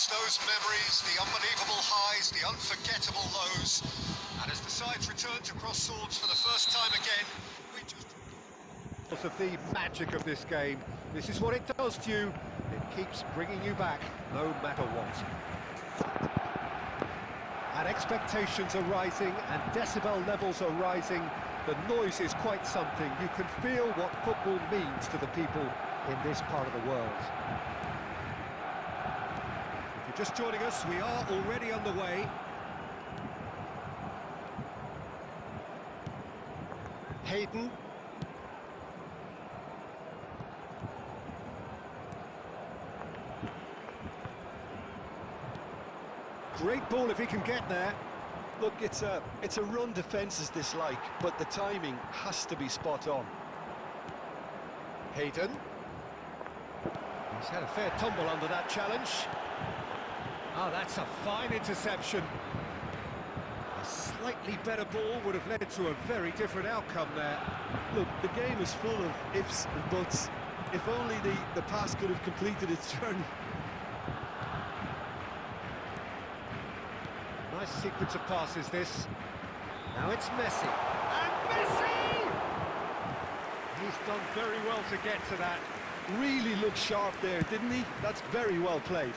relives those memories, the unbelievable highs, the unforgettable lows. And as the sides return to cross swords for the first time again, we just... Of the magic of this game. This is what it does to you. It keeps bringing you back, no matter what. And expectations are rising, and decibel levels are rising. The noise is quite something. You can feel what football means to the people in this part of the world. If you're just joining us, we are already underway. Hayden. Great ball if he can get there. Look, it's a run defence is dislike, but the timing has to be spot on. Hayden. He's had a fair tumble under that challenge. Oh, that's a fine interception. A slightly better ball would have led to a very different outcome there. Look, the game is full of ifs and buts. If only the pass could have completed its journey. Nice sequence of passes, this. Now it's Messi. And Messi! He's done very well to get to that. Really looked sharp there, didn't he? That's very well played.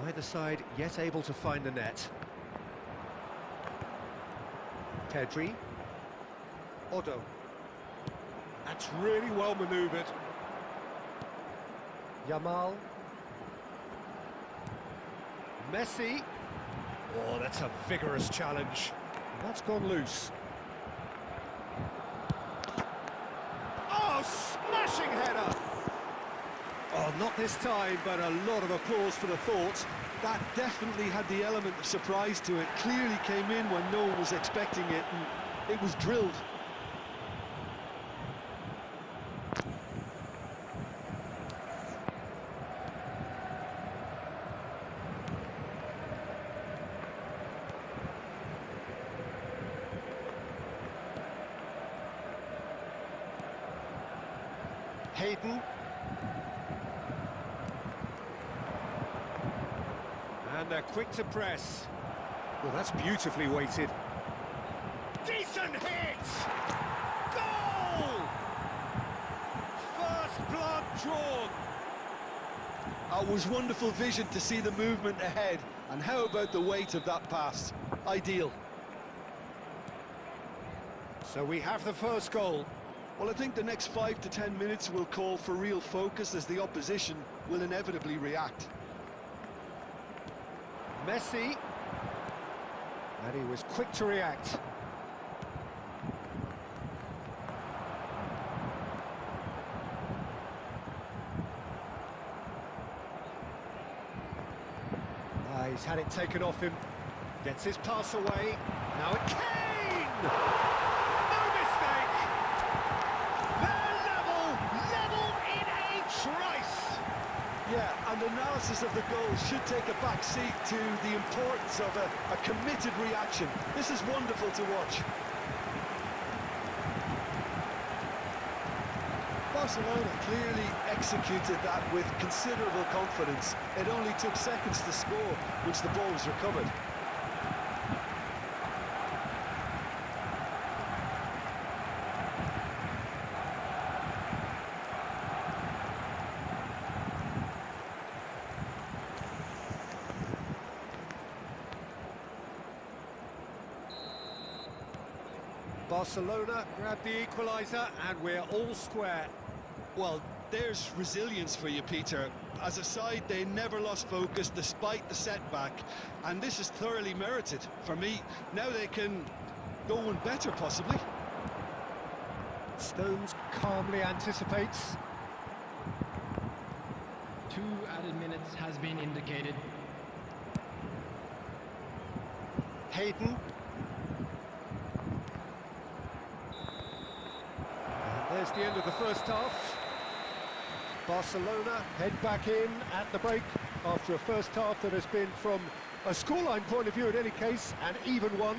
Neither side yet able to find the net. Pedri. Odo. That's really well manoeuvred. Yamal. Messi. Oh, that's a vigorous challenge. That's gone loose. Oh, smashing header! Oh, not this time, but a lot of applause for the thought. That definitely had the element of surprise to it. Clearly came in when no one was expecting it, and it was drilled. Hayden. And they're quick to press. Well, that's beautifully weighted. Decent hit! Goal! First blood drawn. It was wonderful vision to see the movement ahead. And how about the weight of that pass? Ideal. So we have the first goal. Well, I think the next 5 to 10 minutes will call for real focus as the opposition will inevitably react. Messi. And he was quick to react. He's had it taken off him. Gets his pass away. Now it's Kane! Yeah, and analysis of the goal should take a back seat to the importance of a committed reaction. This is wonderful to watch. Barcelona clearly executed that with considerable confidence. It only took seconds to score once the ball was recovered. Barcelona grab the equaliser and we're all square. Well, there's resilience for you, Peter. As a side, they never lost focus despite the setback, and this is thoroughly merited. For me, now they can go one better, possibly. Stones calmly anticipates. 2 added minutes has been indicated. Hayden. There's the end of the first half. Barcelona head back in at the break after a first half that has been, from a scoreline point of view in any case, an even one.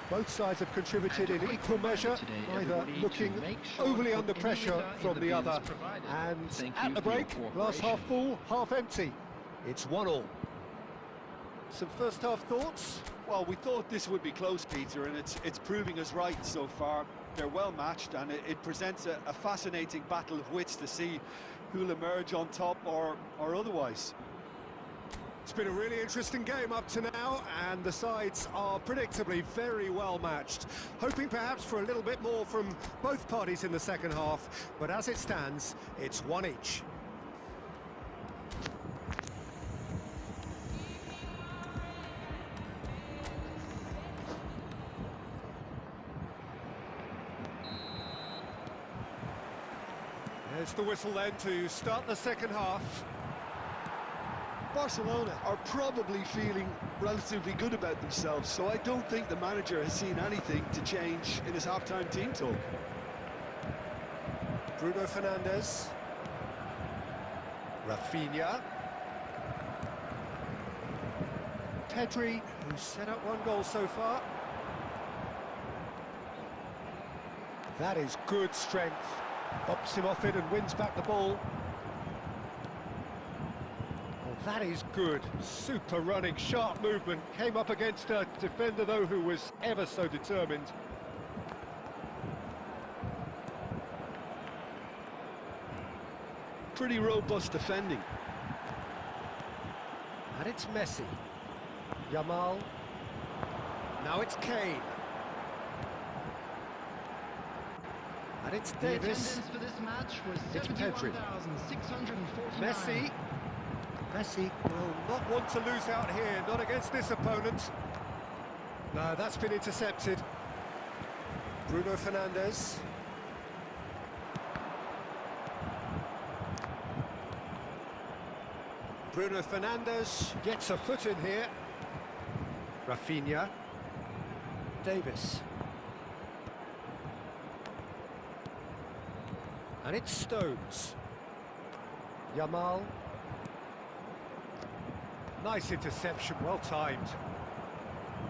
Both sides have contributed in equal measure, neither looking overly under pressure from the other. And at the break, glass half full, half empty. It's 1-1. Some first half thoughts? Well, we thought this would be close, Peter, and it's proving us right so far. They're well matched, and it presents a fascinating battle of wits to see who'll emerge on top or otherwise. It's been a really interesting game up to now, and the sides are predictably very well matched. Hoping perhaps for a little bit more from both parties in the second half, but as it stands, it's 1 each. There's the whistle then to start the second half. Barcelona are probably feeling relatively good about themselves, so I don't think the manager has seen anything to change in his half-time team talk. Bruno Fernandes. Rafinha. Pedri, who's set up 1 goal so far. That is good strength. Bops him off it and wins back the ball. That is good. Super running, sharp movement. Came up against a defender, though, who was ever so determined. Pretty robust defending. And it's Messi. Yamal. Now it's Kane. And it's Davis. The attendance for this match was It's Pedri. 71,649. Messi. Messi will not want to lose out here, not against this opponent. No, that's been intercepted. Bruno Fernandes. Bruno Fernandes gets a foot in here. Rafinha. Davis. And it's Stones. Yamal. Nice interception, well timed.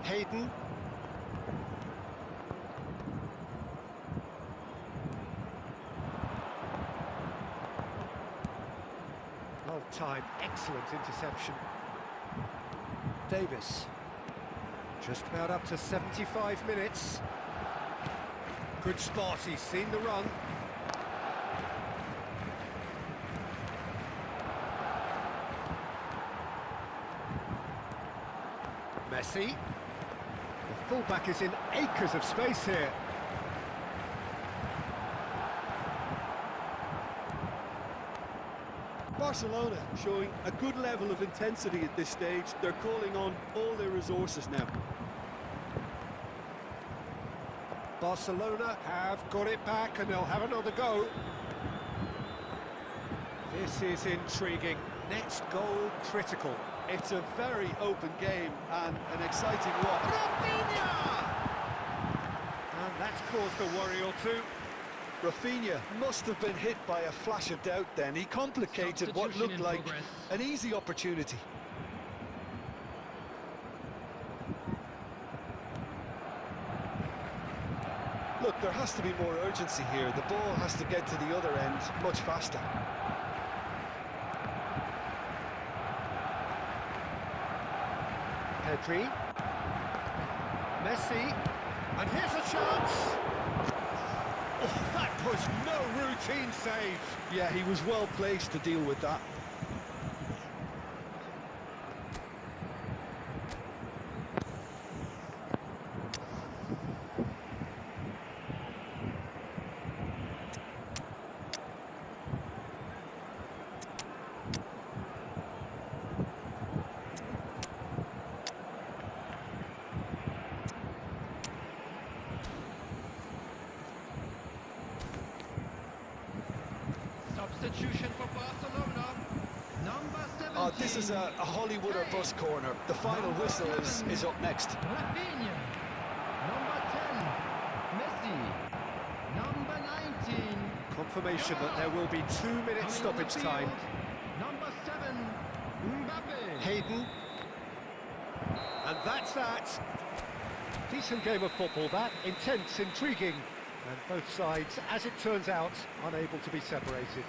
Hayden. Well timed, excellent interception. Davis. Just about up to 75 minutes. Good spot, he's seen the run. Messi. The fullback is in acres of space here. Barcelona showing a good level of intensity at this stage. They're calling on all their resources now. Barcelona have got it back and they'll have another go. This is intriguing. Next goal critical. It's a very open game and an exciting one. Rafinha! And that's caused a worry or two. Rafinha must have been hit by a flash of doubt then. He complicated what looked like an easy opportunity. Look, there has to be more urgency here. The ball has to get to the other end much faster. Pedri. Messi. And here's a chance. Oh, that was no routine save. Yeah, he was well placed to deal with that. Substitution for Barcelona. Number 17. This is a Hollywood or bust corner. The final whistle is up next. Rafinha. Number 10. Messi. Number 19. Confirmation that there will be 2 minutes stoppage time. Number 7. Mbappe. Hayden. And that's that. Decent game of football that, intense, intriguing, and both sides, as it turns out, unable to be separated.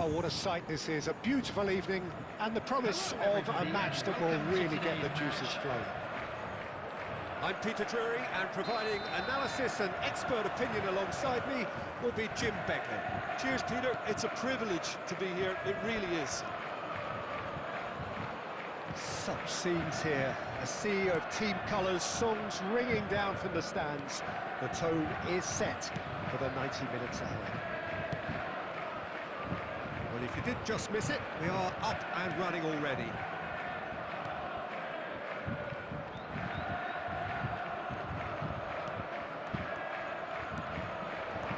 Oh, what a sight this is. A beautiful evening and the promise of a match that will really get the juices flowing. I'm Peter Drury, and providing analysis and expert opinion alongside me will be Jim Beckley. Cheers, Peter. It's a privilege to be here. It really is. Such scenes here. A sea of team colours, songs ringing down from the stands. The tone is set for the 90 minutes ahead. Well, if you did just miss it, we are up and running already.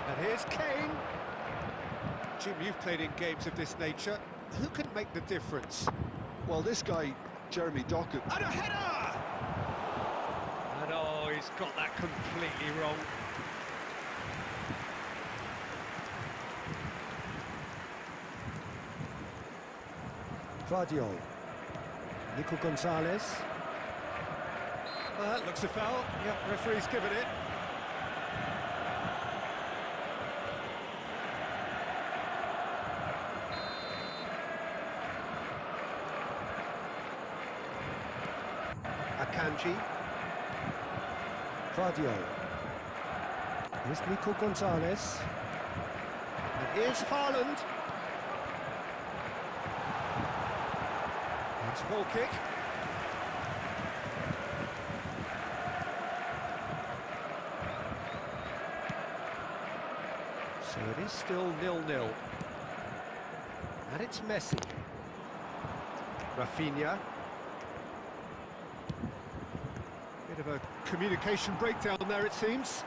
And here's Kane. Jim, you've played in games of this nature. Who can make the difference? Well, this guy, Jeremy Dockett. And a header! And oh, he's got that completely wrong. Vardiol. Nico Gonzalez. That looks a foul. Yep, referee's given it. Akanji. Vardiol. Here's Nico Gonzalez. And here's Haaland. It's a goal kick. So it is still 0-0. And it's Messi. Rafinha. Bit of a communication breakdown there, it seems.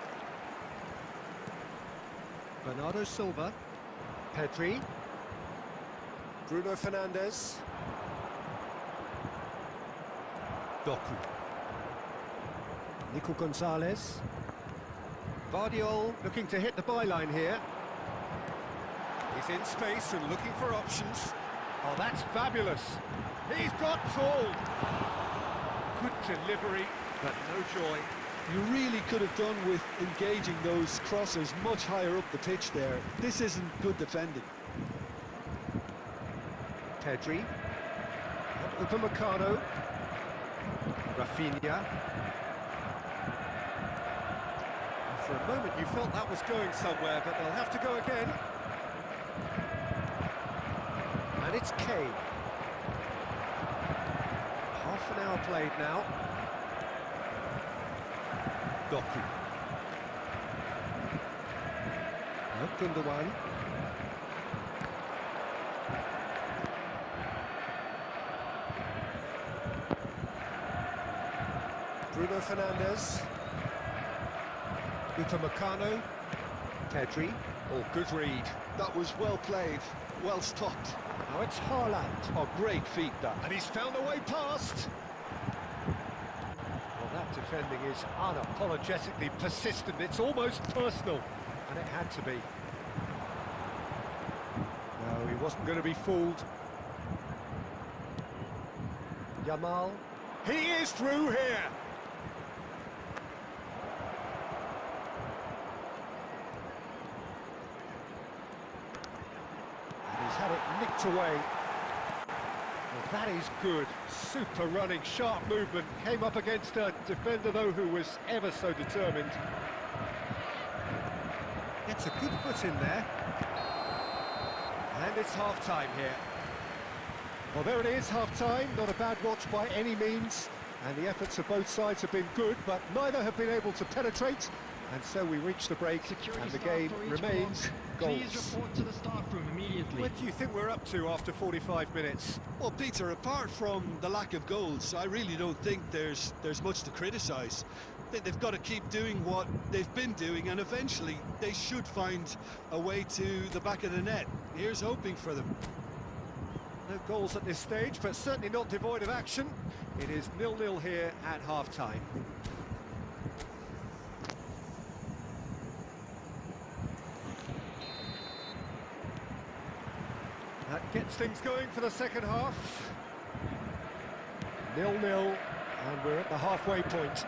Bernardo Silva. Pedri. Bruno Fernandes. Doku. Nico Gonzalez. Vardiol looking to hit the byline here. He's in space and looking for options. Oh, that's fabulous. He's got tall. Good delivery, but no joy. You really could have done with engaging those crossers much higher up the pitch there. This isn't good defending. Pedri. Upamecano. Rafinha. For a moment you felt that was going somewhere, but they'll have to go again. And it's Kane. Half an hour played now. Doku. Gundogan. Bruno Fernandes. Upamecano. Pedri. Oh, good read. That was well played, well stopped. Now it's Haaland. Oh, great feat that. And he's found a way past. Well, that defending is unapologetically persistent. It's almost personal. And it had to be. No, he wasn't going to be fooled. Yamal. He is through here. Had it nicked away. Well, that is good. Super running, sharp movement. Came up against a defender, though, who was ever so determined. Gets a good foot in there. And it's half-time here. Well, there it is, half-time. Not a bad watch by any means. And the efforts of both sides have been good, but neither have been able to penetrate. And so we reach the break, and the game remains goals. Please report to the staff room immediately. What do you think we're up to after 45 minutes? Well, Peter, apart from the lack of goals, I really don't think there's much to criticise. They've got to keep doing what they've been doing, and eventually they should find a way to the back of the net. Here's hoping for them. No goals at this stage, but certainly not devoid of action. It is 0-0 here at half-time. That gets things going for the second half. 0-0, and we're at the halfway point.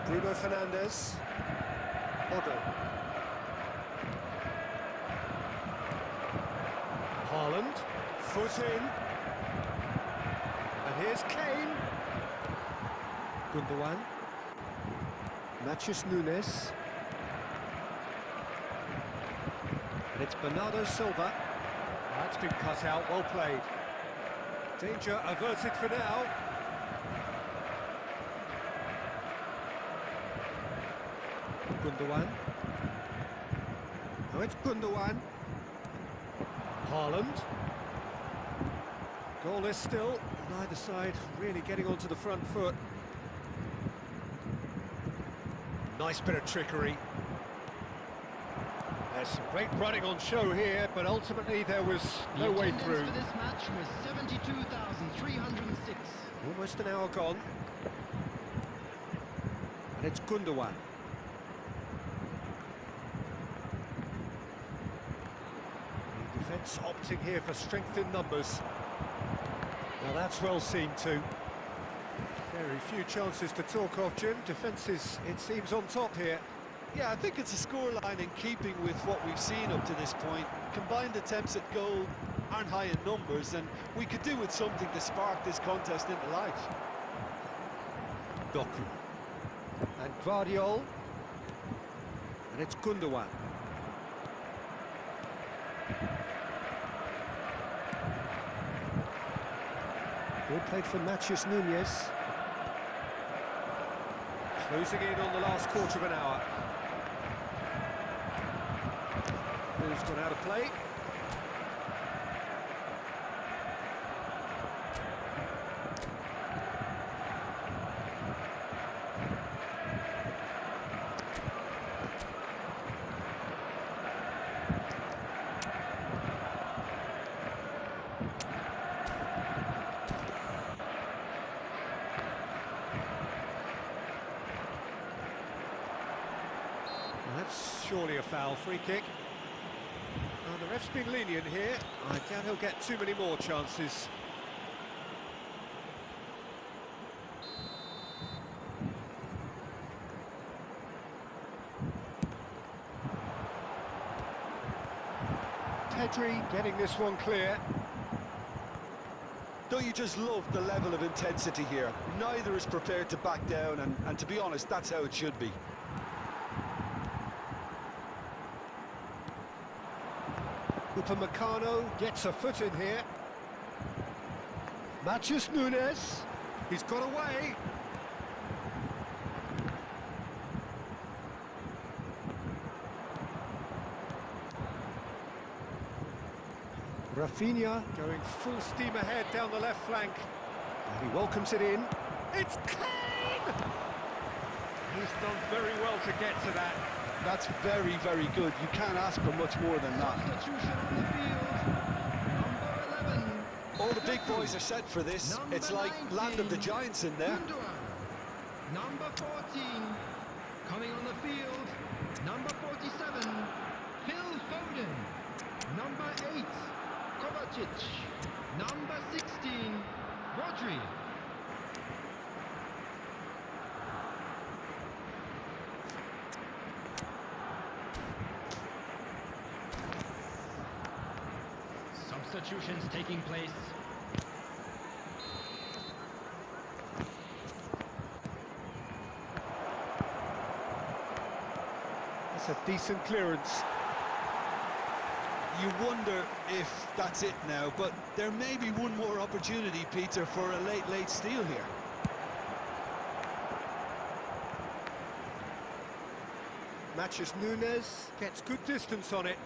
Bruno Fernandes. Odo. Haaland, foot in. And here's Kane. Gundogan. Matheus Nunes. And it's Bernardo Silva. That's been cut out, well played. Danger averted for now. Gundogan. Now it's Gundogan. Haaland. Goalless still, neither side really getting onto the front foot. Nice bit of trickery. There's some great running on show here, but ultimately there was no way through. The attendance for this match was 72,306. Almost an hour gone. And it's Gundogan. The defence opting here for strength in numbers. Now that's well seen too. Very few chances to talk of, Jim. Defence is, it seems, on top here. Yeah, I think it's a scoreline in keeping with what we've seen up to this point. Combined attempts at goal aren't high in numbers, and we could do with something to spark this contest into life. Doku. And Guardiola. And it's Gundogan. Well played for Matheus Nunes. Closing in on the last quarter of an hour. Who's gone out of play? That's surely a foul. Free kick. The ref's been lenient here. I doubt he'll get too many more chances. Pedri getting this one clear. Don't you just love the level of intensity here? Neither is prepared to back down, and to be honest, that's how it should be. Upamecano gets a foot in here. Matheus Nunes, he's got away. Rafinha going full steam ahead down the left flank. And he welcomes it in. It's Kane! He's done very well to get to that. That's very, very good. You can't ask for much more than that. Substitution on the field. Number 11. All the big boys are set for this. Number It's like 19, land of the giants in there. Gundogan. Number 14. Coming on the field. Number 47. Phil Foden. Number 8. Kovacic. Number 16. Rodri. Substitutions taking place. That's a decent clearance. You wonder if that's it now, but there may be one more opportunity, Peter, for a late steal here. Matheus Nunes gets good distance on it.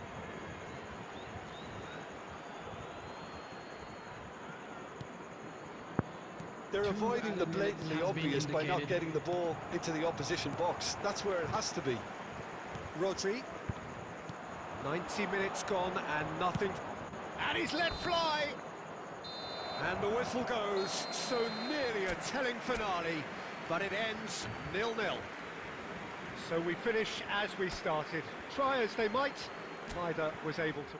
They're avoiding the blatantly has been obvious by not indicated. getting the ball into the opposition box. That's where it has to be. Rodri. 90 minutes gone and nothing. And he's let fly! And the whistle goes. So nearly a telling finale, but it ends 0-0. So we finish as we started. Try as they might, neither was able to.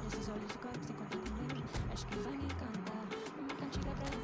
Esses olhos de coque sem contar comigo. Acho que vai me encantar. Uma cantiga pra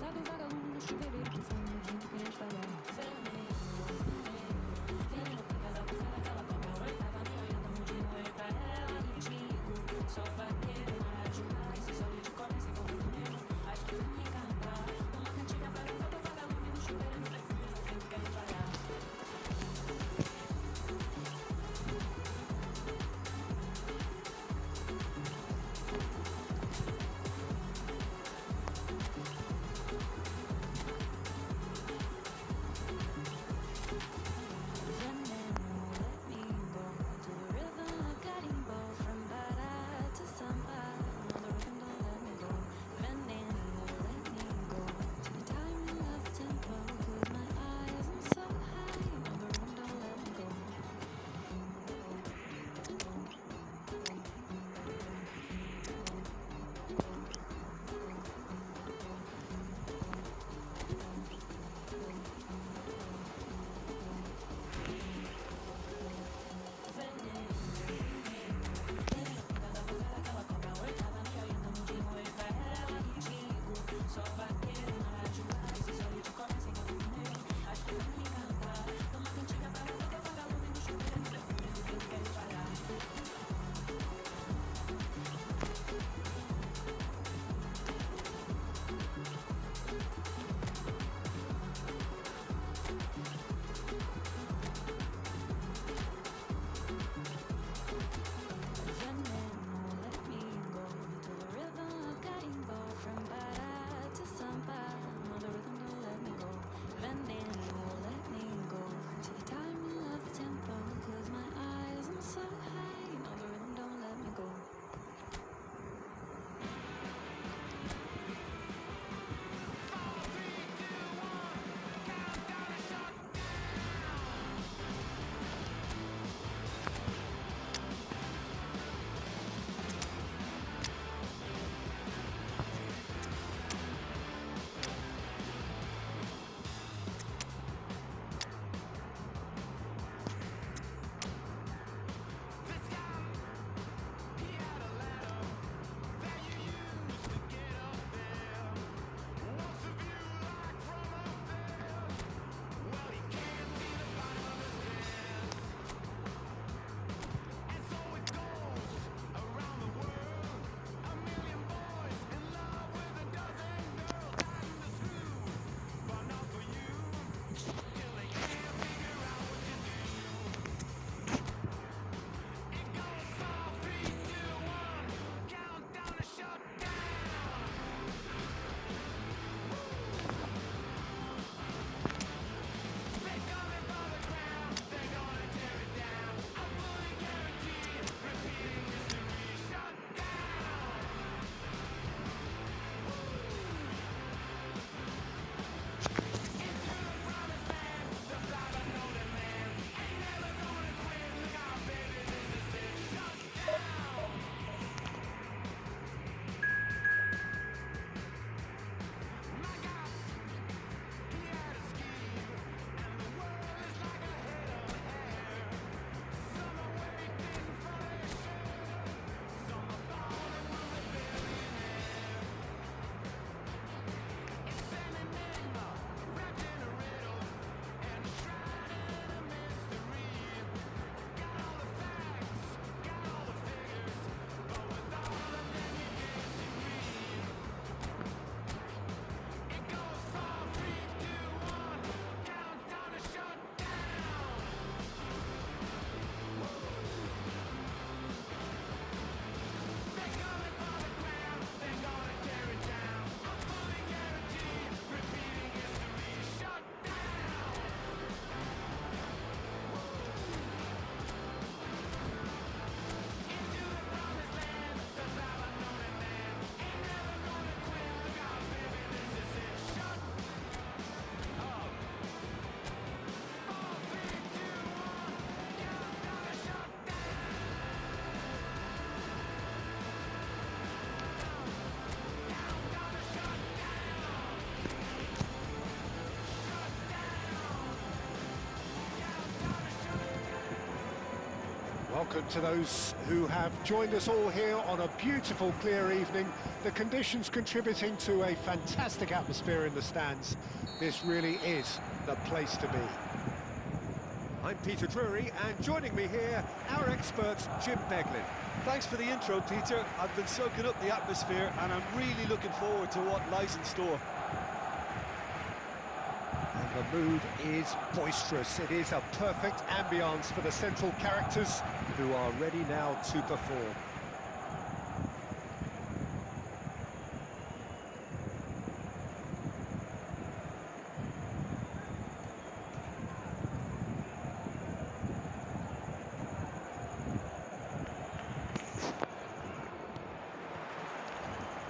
welcome to those who have joined us all here on a beautiful, clear evening. The conditions contributing to a fantastic atmosphere in the stands. This really is the place to be. I'm Peter Drury, and joining me here, our expert, Jim Beglin. Thanks for the intro, Peter. I've been soaking up the atmosphere and I'm really looking forward to what lies in store. And the mood is boisterous. It is a perfect ambience for the central characters who are ready now to perform.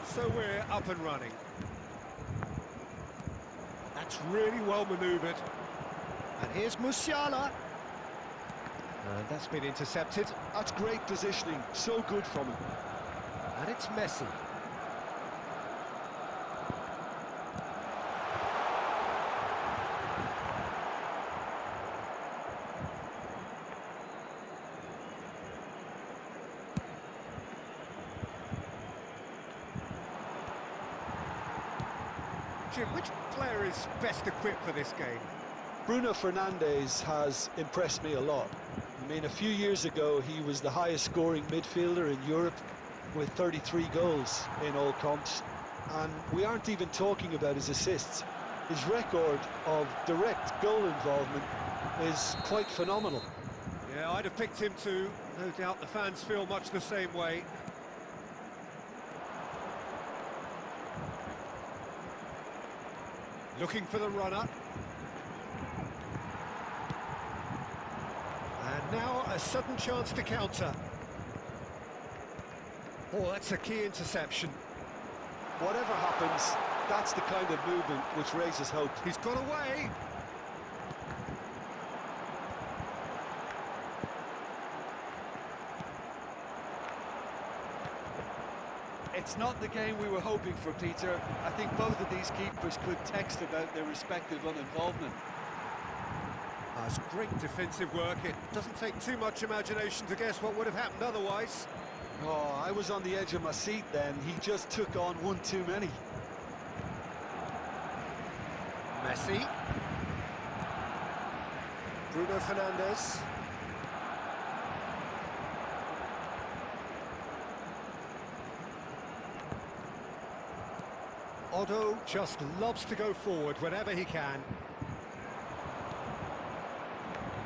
So we're up and running. That's really well manoeuvred. And here's Musiala. And that's been intercepted. That's great positioning, so good from him. And it's Messi. Jim, which player is best equipped for this game? Bruno Fernandes has impressed me a lot. I mean, a few years ago, he was the highest scoring midfielder in Europe with 33 goals in all comps. And we aren't even talking about his assists. His record of direct goal involvement is quite phenomenal. Yeah, I'd have picked him too. No doubt the fans feel much the same way. Looking for the runner. And now a sudden chance to counter. Oh, that's a key interception. Whatever happens, that's the kind of movement which raises hope. He's got away. It's not the game we were hoping for, Peter. I think both of these keepers could text about their respective uninvolvement. That's great defensive work. It doesn't take too much imagination to guess what would have happened otherwise. Oh, I was on the edge of my seat then. He just took on one too many. Messi. Bruno Fernandes. Otto just loves to go forward whenever he can.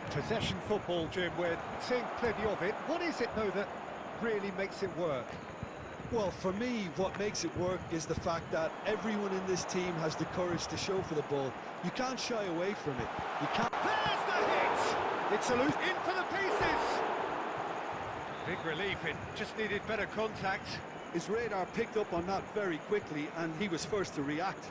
Possession football, Jim, we're seeing plenty of it. What is it, though, that really makes it work? Well, for me, what makes it work is the fact that everyone in this team has the courage to show for the ball. You can't shy away from it. You can't... There's the hit! It's a loose in for the pieces! Big relief, it just needed better contact. His radar picked up on that very quickly, and he was first to react.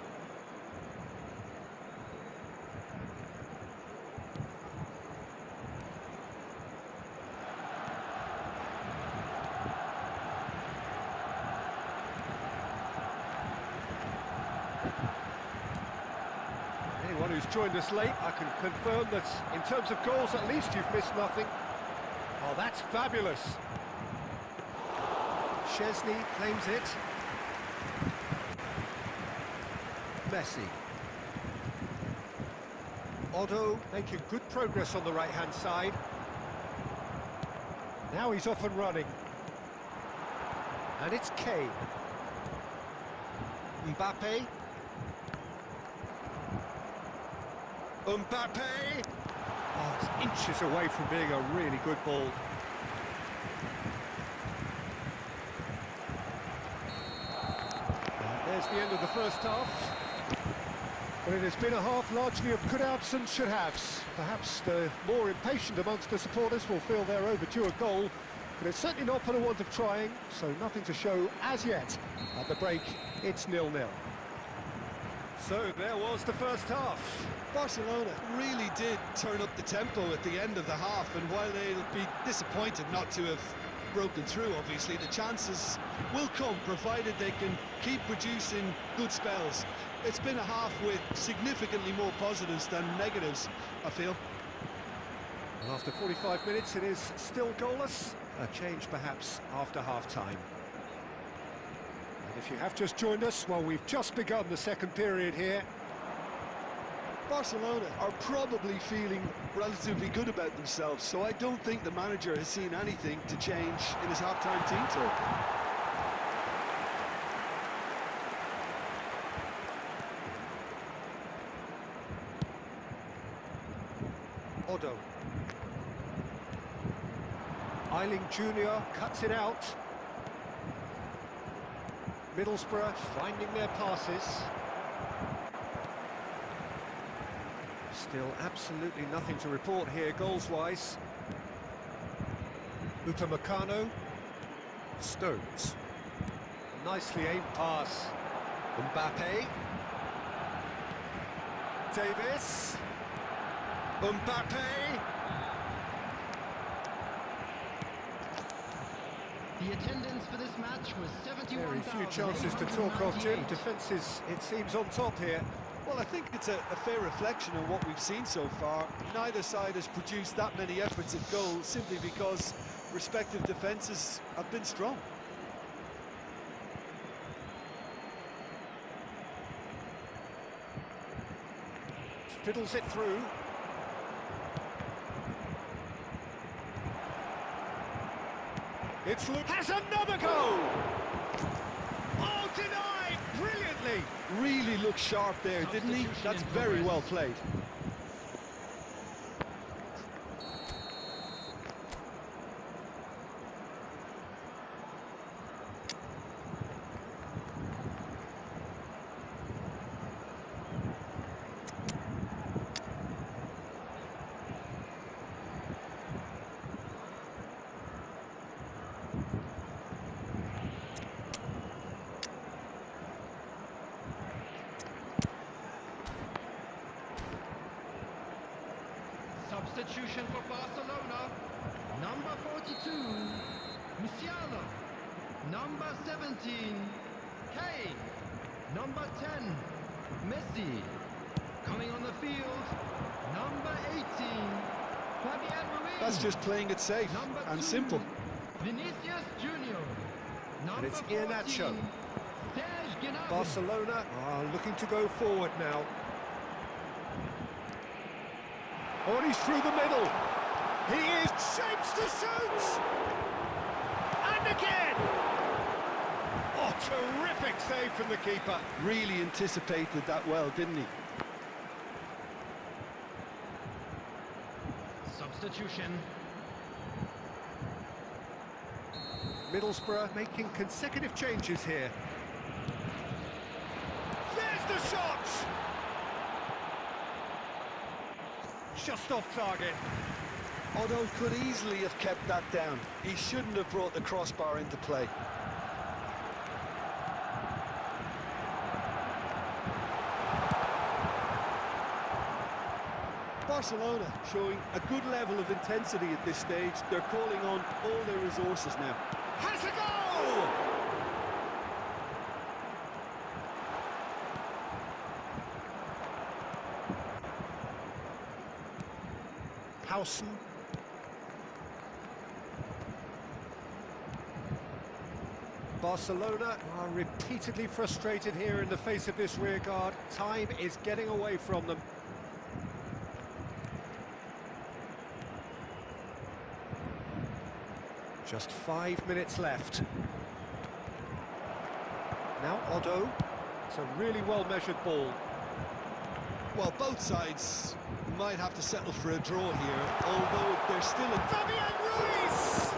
Anyone who's joined us late, I can confirm that in terms of goals, at least you've missed nothing. Oh, that's fabulous. Chesney claims it. Messi. Otto making good progress on the right-hand side. Now he's off and running. And it's Kane. Mbappe. Mbappe! Oh, it's inches away from being a really good ball. There's the end of the first half. But it has been a half largely of could-haves and should-haves. Perhaps the more impatient amongst the supporters will feel they're overdue a goal, but it's certainly not for the want of trying, so nothing to show as yet. At the break, it's 0-0. So there was the first half. Barcelona really did turn up the tempo at the end of the half, and while they'll be disappointed not to have broken through, obviously, the chances will come, provided they can keep producing good spells. It's been a half with significantly more positives than negatives, I feel. Well, after 45 minutes, it is still goalless. A change, perhaps, after half-time. And if you have just joined us, well, we've just begun the second period here. Barcelona are probably feeling relatively good about themselves, so I don't think the manager has seen anything to change in his half-time team talk. Odo. Eiling Jr. cuts it out. Middlesbrough finding their passes. Still absolutely nothing to report here goals-wise. Upamecano. Stones. Nicely aimed pass. Mbappe. Davis. Mbappe. The attendance for this match was 71,000. Very few chances to talk of, Jim. Defence is, it seems, on top here. Well, I think it's a fair reflection on what we've seen so far. Neither side has produced that many efforts at goal simply because respective defences have been strong. Fiddles it through. It's has another goal! Oh, denied brilliantly! Really looked sharp there, didn't he? That's very well played. Substitution for Barcelona. Number 42, Musiala. Number 17, Kane. Number 10, Messi. Coming on the field, number 18, Fabian Ruiz. That's just playing it safe Number and 2, simple. Vinicius Junior. And it's 14, Iheanacho. Serge Gnabry. Barcelona are looking to go forward now. Oh, and he's through the middle. He is shapes to shoot! And again! Oh, terrific save from the keeper. Really anticipated that well, didn't he? Substitution. Middlesbrough making consecutive changes here. There's the shot! Just off target. Odo could easily have kept that down. He shouldn't have brought the crossbar into play. Barcelona showing a good level of intensity at this stage. They're calling on all their resources now. Has a goal! Howson. Barcelona are repeatedly frustrated here in the face of this rearguard. Time is getting away from them. Just 5 minutes left. Now Odo. It's a really well-measured ball. Well, both sides might have to settle for a draw here, although there's still a... Fabian Ruiz!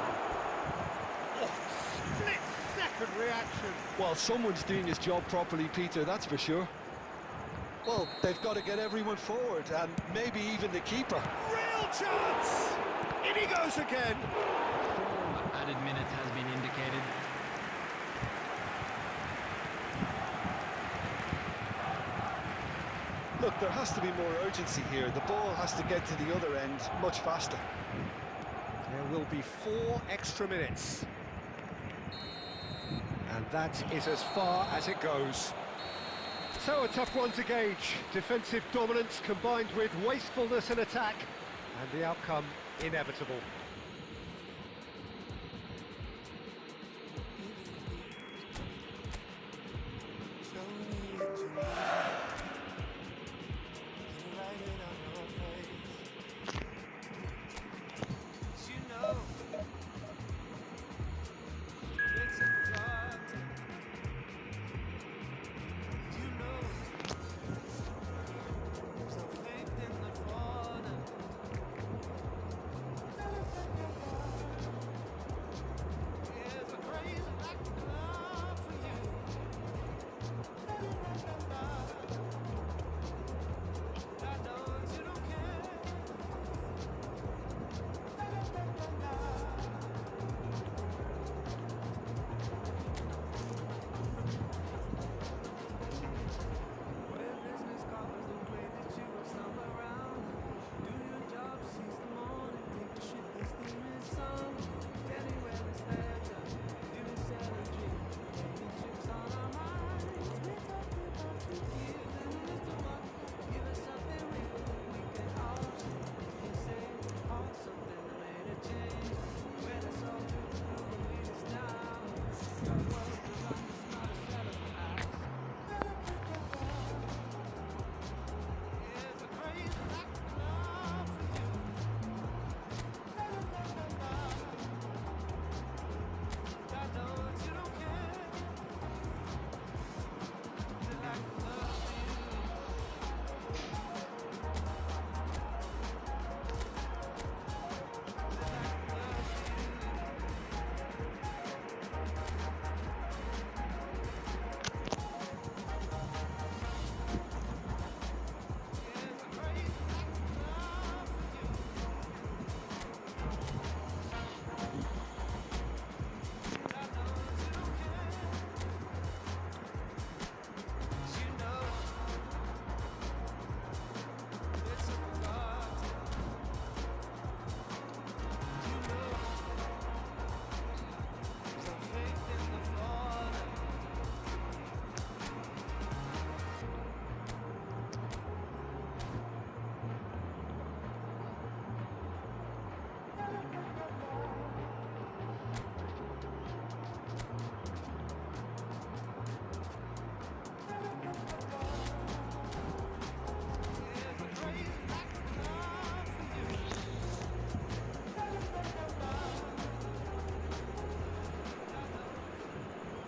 Oh, split-second reaction. Well, someone's doing his job properly, Peter, that's for sure. Well, they've got to get everyone forward, and maybe even the keeper. Real chance! In he goes again. 4 added minutes has been indicated. Look, there has to be more urgency here. The ball has to get to the other end much faster. There will be 4 extra minutes. And that is as far as it goes. So a tough one to gauge. Defensive dominance combined with wastefulness in attack. And the outcome inevitable.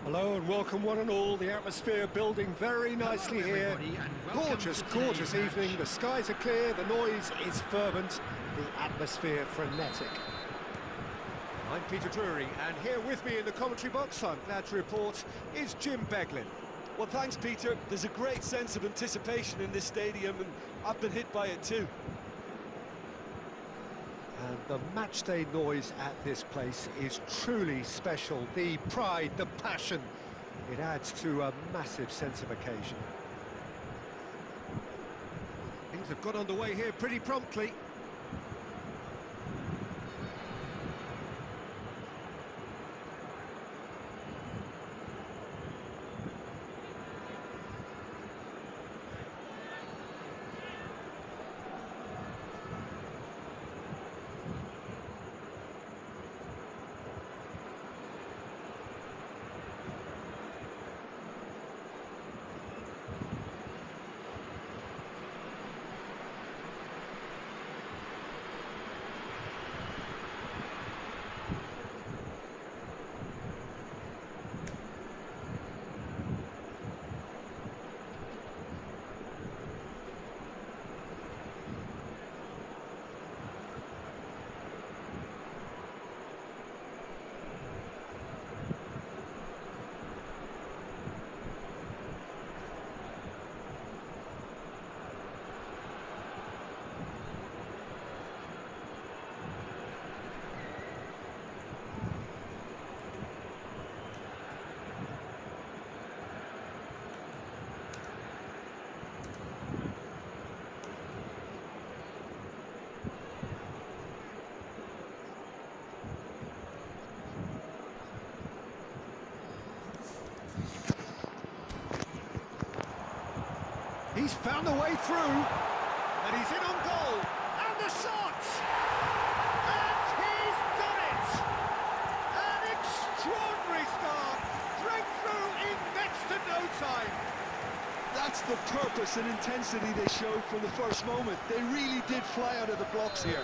Hello and welcome one and all. The atmosphere building very nicely here. Gorgeous, gorgeous evening. The skies are clear, the noise is fervent, the atmosphere frenetic. I'm Peter Drury, and here with me in the commentary box, I'm glad to report, is Jim Beglin. Well, thanks, Peter. There's a great sense of anticipation in this stadium, and I've been hit by it too. And the matchday noise at this place is truly special. The pride, the passion, it adds to a massive sense of occasion. Things have got underway here pretty promptly. He's found the way through, and he's in on goal, and the shot! extraordinary start. Breakthrough in next to no time. That's the purpose and intensity they showed from the first moment. They really did fly out of the blocks here.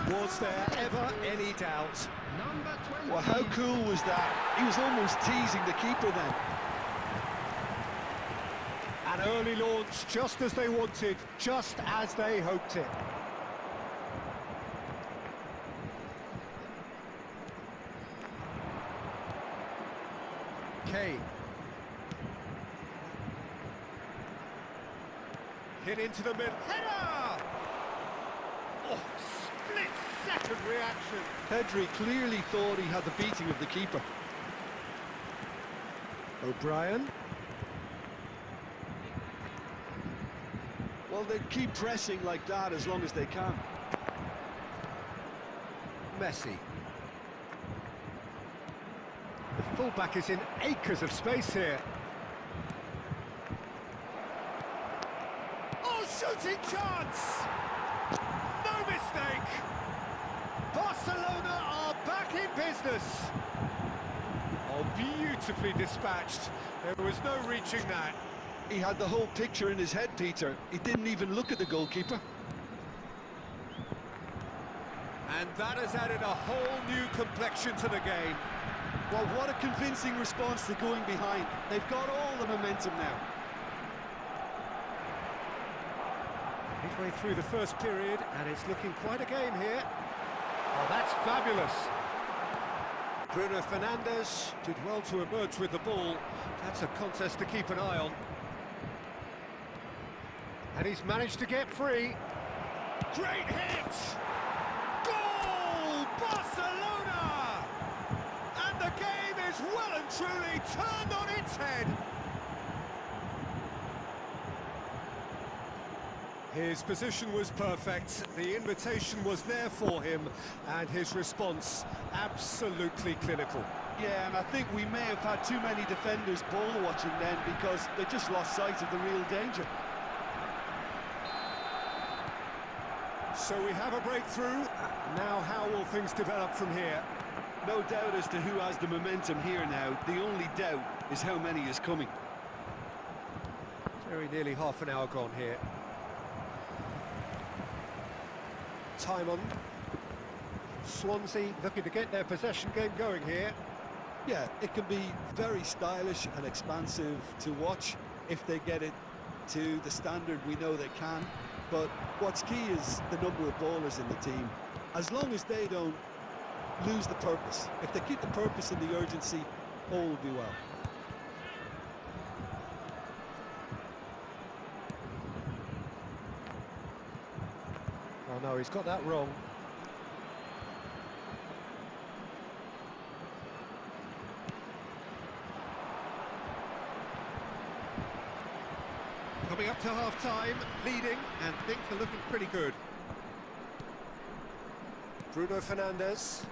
Was there ever any doubt? Number 20. Well, how cool was that? He was almost teasing the keeper then. An early launch, just as they wanted, just as they hoped it. Kane. Hit into the middle. Header! Oh, split-second reaction. Pedri clearly thought he had the beating of the keeper. O'Brien. Well, they keep pressing like that as long as they can. Messi. The fullback is in acres of space here. Oh, shooting chance! No mistake! Barcelona are back in business. Oh, beautifully dispatched. There was no reaching that. He had the whole picture in his head, Peter. He didn't even look at the goalkeeper. And that has added a whole new complexion to the game. Well, what a convincing response to going behind. They've got all the momentum now. Midway through the first period, and it's looking quite a game here. Oh, that's fabulous. Bruno Fernandes did well to emerge with the ball. That's a contest to keep an eye on. And he's managed to get free. Great hit! Goal! Barcelona! And the game is well and truly turned on its head. His position was perfect, the invitation was there for him, and his response absolutely clinical. Yeah, and I think we may have had too many defenders ball watching then because they just lost sight of the real danger. So we have a breakthrough. Now how will things develop from here? No doubt as to who has the momentum here now. The only doubt is how many is coming. Very nearly half an hour gone here. Time on. Swansea looking to get their possession game going here. Yeah, it can be very stylish and expansive to watch if they get it to the standard we know they can. But what's key is the number of ballers in the team. As long as they don't lose the purpose, if they keep the purpose and the urgency, all will be well. Oh no, he's got that wrong. Coming up to half-time, leading, and things are looking pretty good. Bruno Fernandes.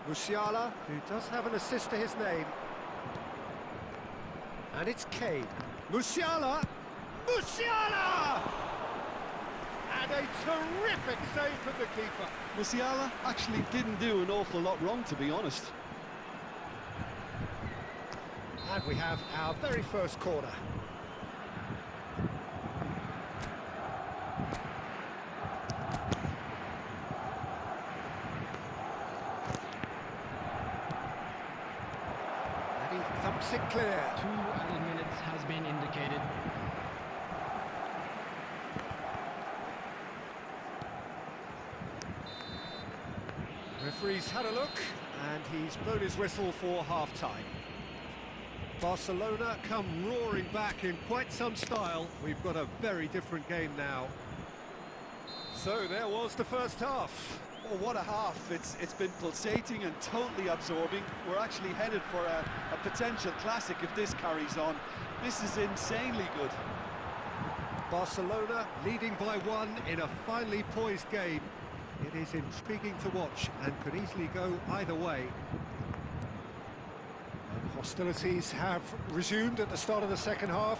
Musiala, who does have an assist to his name. And it's Kane. Musiala! Musiala! And a terrific save from the keeper. Musiala actually didn't do an awful lot wrong, to be honest. And we have our very first corner. And he thumps it clear. 2 added minutes has been indicated. Referee's had a look, and he's blown his whistle for half-time. Barcelona come roaring back in quite some style. We've got a very different game now. So there was the first half. Oh, what a half. It's been pulsating and totally absorbing. We're actually headed for a potential classic if this carries on. This is insanely good. Barcelona leading by 1 in a finely poised game. It is intriguing to watch and could easily go either way. And hostilities have resumed at the start of the second half.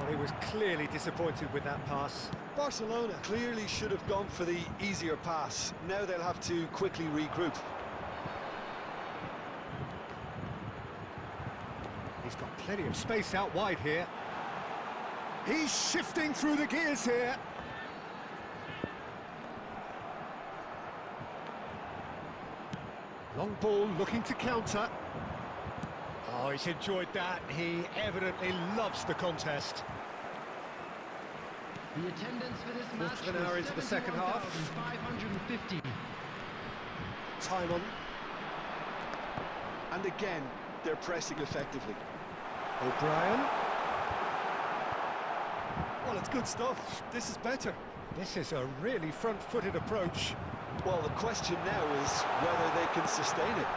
He was clearly disappointed with that pass. Barcelona clearly should have gone for the easier pass. Now they'll have to quickly regroup. He's got plenty of space out wide here. He's shifting through the gears here. Long ball looking to counter. Oh, he's enjoyed that. He evidently loves the contest. The attendance for this match Quarter of an hour into the second half. 550. Time on. And again, they're pressing effectively. O'Brien. Well, it's good stuff. This is better. This is a really front-footed approach. Well, the question now is whether they can sustain it.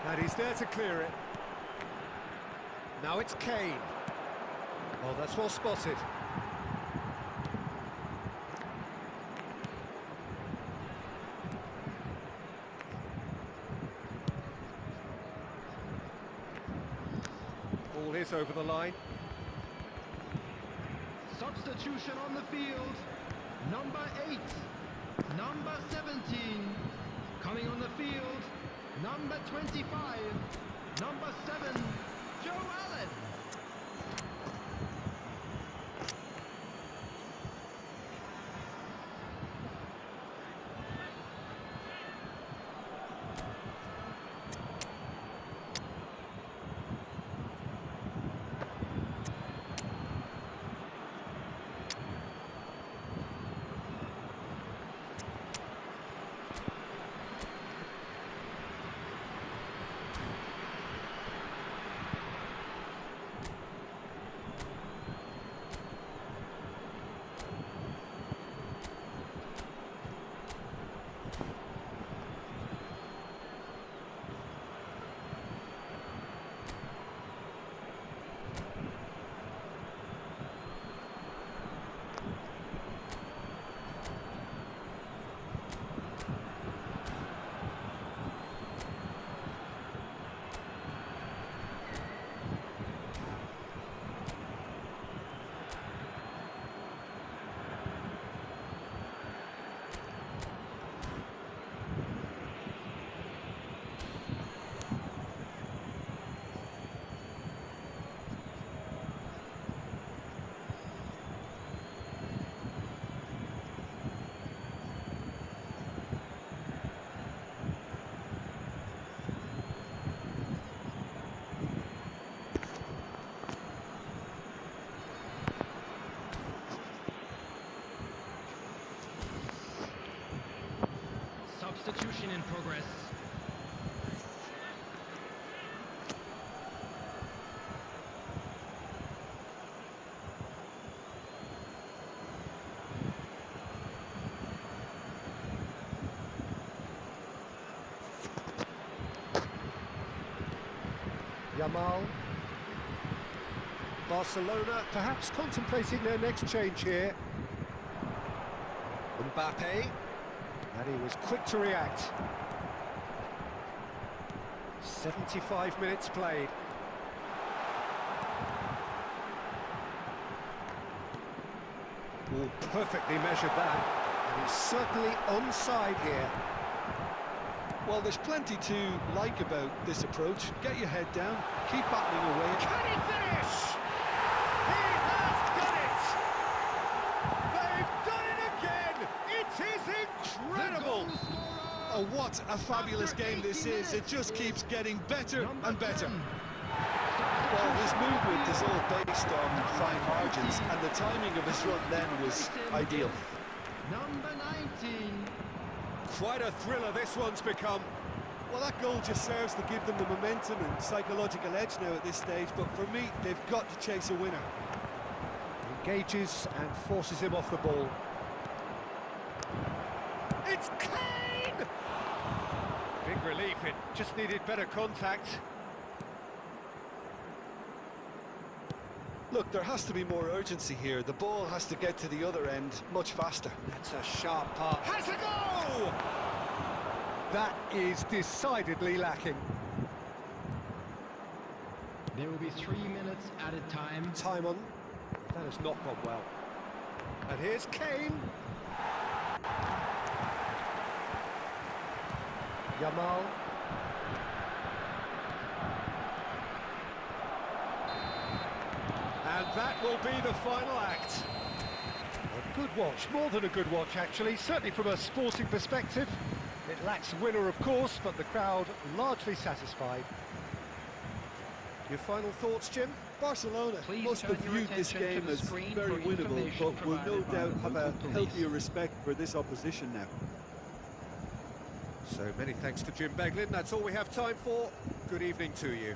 And he's there to clear it. Now it's Kane. Oh, that's well spotted. Ball is over the line. Substitution on the field. Number 8. Number 17. Coming on the field. Number 25. Number 7. Joe Allen. Substitution in progress. Yamal. Barcelona perhaps contemplating their next change here. Mbappe. And he was quick to react. 75 minutes played. Oh, perfectly measured that. And he's certainly onside here. Well, there's plenty to like about this approach. Get your head down, keep battling away. Can he finish? He has done it! They've done it again! It is incredible! Oh, what a fabulous game this is. It just keeps getting better and better. Well, his movement is all based on fine margins, and the timing of his run then was ideal. Number 19. Quite a thriller this one's become. Well, that goal just serves to give them the momentum and psychological edge now at this stage, but for me, they've got to chase a winner. Engages and forces him off the ball. It's Kane! Big relief, it just needed better contact. Look, there has to be more urgency here. The ball has to get to the other end much faster. That's a sharp pass. Has a goal! That is decidedly lacking. There will be 3 minutes added time. Time on. That has not gone well. And here's Kane. Yamal. And that will be the final act. A good watch, more than a good watch actually, certainly from a sporting perspective. It lacks winner of course, but the crowd largely satisfied. Your final thoughts, Jim? Barcelona Please must have turn your viewed this attention to game the as screen very for winnable, information but will no provided by doubt have a local police. healthier respect for this opposition now. So many thanks to Jim Beglin, that's all we have time for. Good evening to you.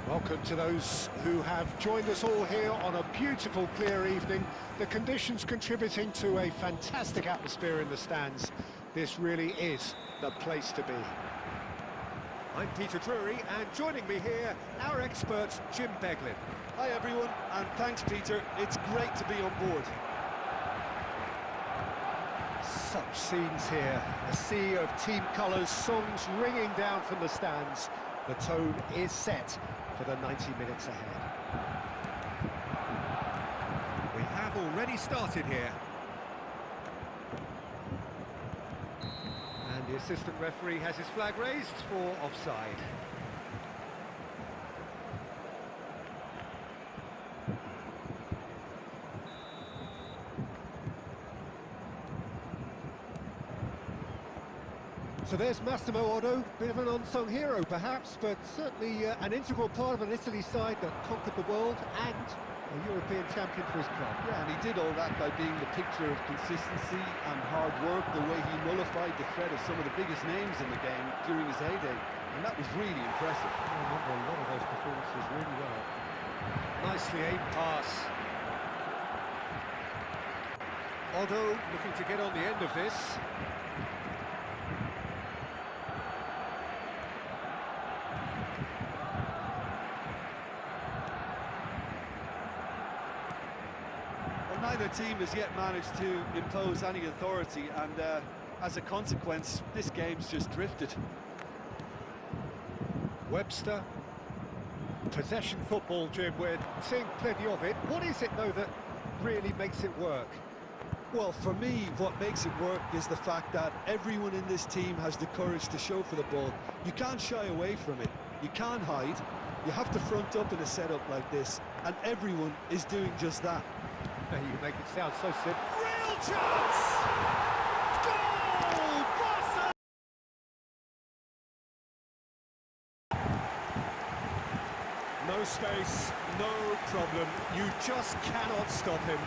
Welcome to those who have joined us all here on a beautiful, clear evening. The conditions contributing to a fantastic atmosphere in the stands. This really is the place to be. I'm Peter Drury, and joining me here, our expert, Jim Beglin. Hi everyone, and thanks Peter. It's great to be on board. Such scenes here, a sea of team colours, songs ringing down from the stands. The tone is set for the 90 minutes ahead. We have already started here. And the assistant referee has his flag raised for offside. So there's Massimo Otto, bit of an unsung hero perhaps, but certainly an integral part of an Italy side that conquered the world and a European champion for his club. Yeah, and he did all that by being the picture of consistency and hard work, the way he nullified the threat of some of the biggest names in the game during his heyday, and that was really impressive. I remember a lot of those performances really well. Nicely aimed pass. Otto looking to get on the end of this. Neither team has yet managed to impose any authority, and as a consequence, this game's just drifted. Webster. Possession football, Jim, we're seeing plenty of it. What is it, though, that really makes it work? Well, for me, what makes it work is the fact that everyone in this team has the courage to show for the ball. You can't shy away from it. You can't hide. You have to front up in a setup like this. and everyone is doing just that. You make it sound so simple. Real chance! Goal! Barca! No space, no problem. You just cannot stop him.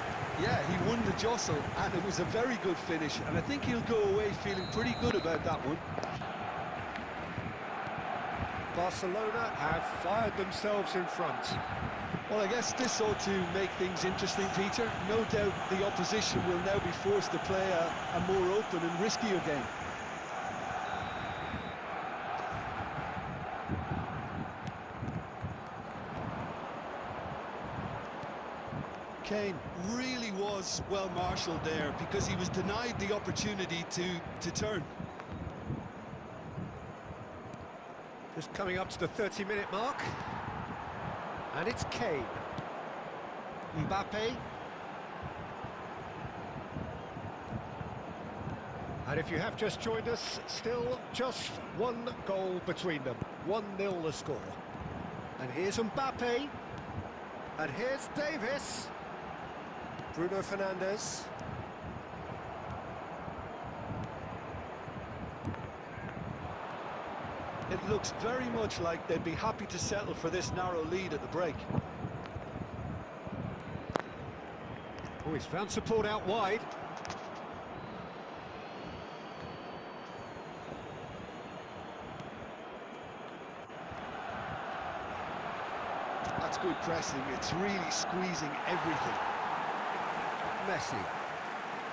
Yeah, he won the jostle, and it was a very good finish, and I think he'll go away feeling pretty good about that one. Barcelona have fired themselves in front. Well, I guess this ought to make things interesting, Peter. No doubt the opposition will now be forced to play a more open and riskier game. Kane really was well marshalled there because he was denied the opportunity to turn. Just coming up to the 30-minute mark. And it's Kane. Mbappe. And if you have just joined us, still just one goal between them. 1-0 the score. And here's Mbappe. And here's Davis. Bruno Fernandes. It looks very much like they'd be happy to settle for this narrow lead at the break. Oh, he's found support out wide. That's good pressing, it's really squeezing everything. Messi.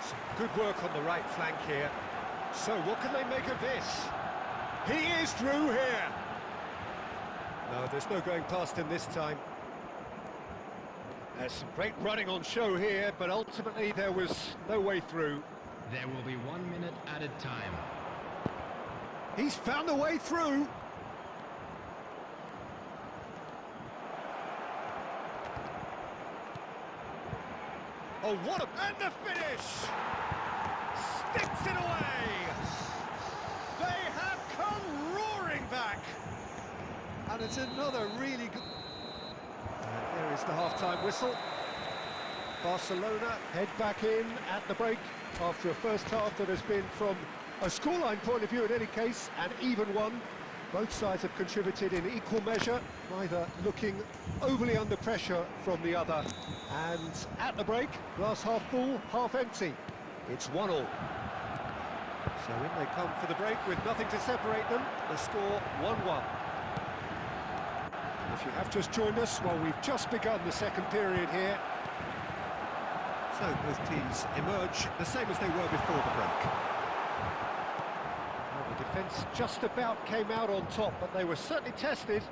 Some good work on the right flank here. So what can they make of this? He is through here. No, there's no going past him this time. There's some great running on show here, but ultimately there was no way through. There will be 1 minute added time. He's found a way through. Oh, what a... And the finish! Sticks it away! They have come roaring back! And it's another really good... And there is the half-time whistle. Barcelona head back in at the break after a first half that has been, from a scoreline point of view in any case, an even one. Both sides have contributed in equal measure, neither looking overly under pressure from the other. And at the break, glass half full, half empty. It's 1-1. So in they come for the break with nothing to separate them. The score 1-1. If you have just joined us, well, we've just begun the second period here. So both teams emerge the same as they were before the break. Well, the defence just about came out on top, but they were certainly tested.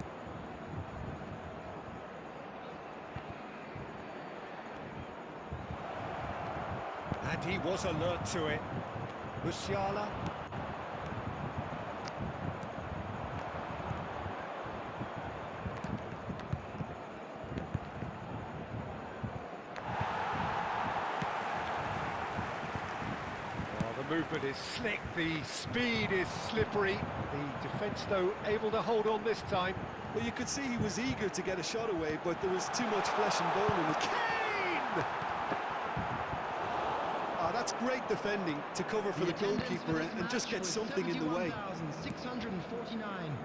And he was alert to it. Musiala. The movement is slick, the speed is slippery. The defence, though, able to hold on this time. Well, you could see he was eager to get a shot away, but there was too much flesh and bone in it. Kane! That's great defending to cover for the goalkeeper and just get something in the way. 649.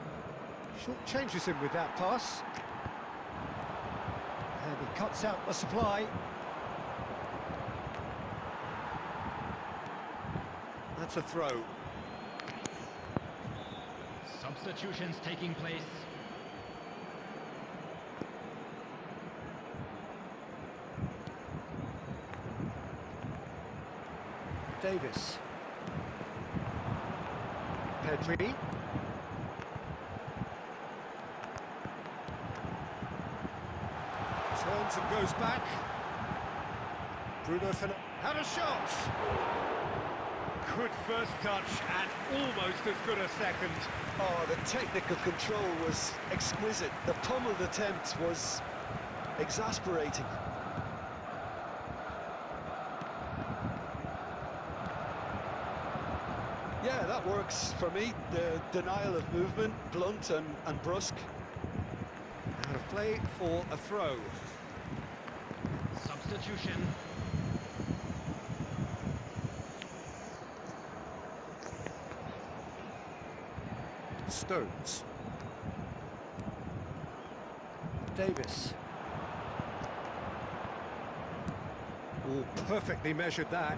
Short changes him with that pass. And he cuts out the supply. That's a throw. Substitutions taking place. Davis. Pedri. Turns and goes back. Bruno Fernandes. Had a shot! Good first touch and almost as good a second. Oh, the technical control was exquisite. The pummeled attempt was exasperating. Yeah, that works for me. The denial of movement, blunt and brusque. Out of play for a throw. substitution. Stones. Davis. Oh, perfectly measured that.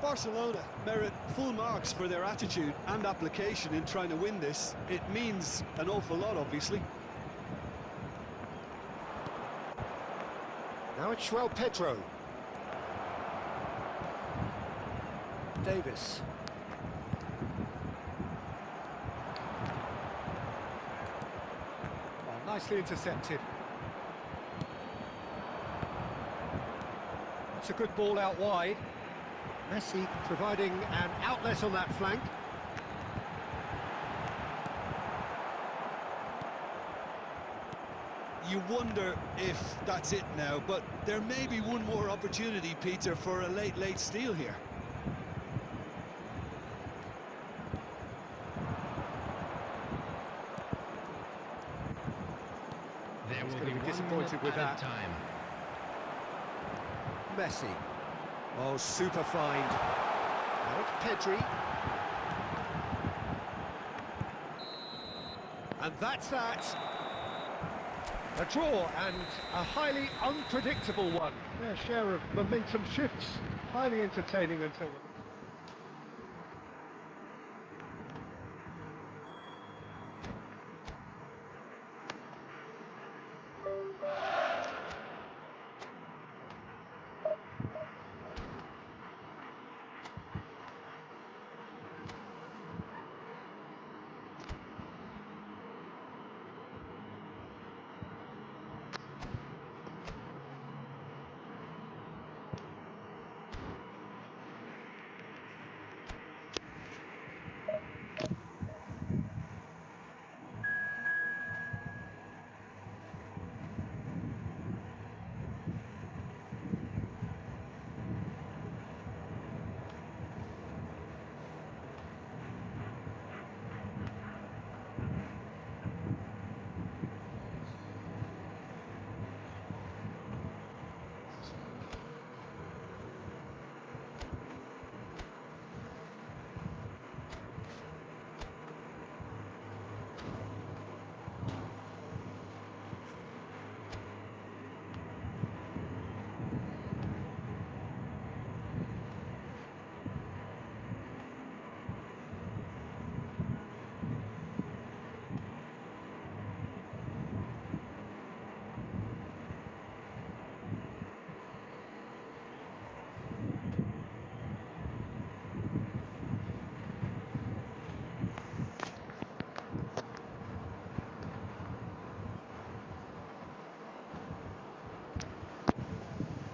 Barcelona merit full marks for their attitude and application in trying to win this. It means an awful lot, obviously. Now it's João Pedro. Davis. Oh, nicely intercepted. It's a good ball out wide. Messi providing an outlet on that flank. You wonder if that's it now, but there may be one more opportunity, Peter, for a late steal here. There He's will going be to be disappointed with that. time. Messi. Oh, super find. Now it's Pedri. And that's that. A draw and a highly unpredictable one. Their share of momentum shifts. Highly entertaining until...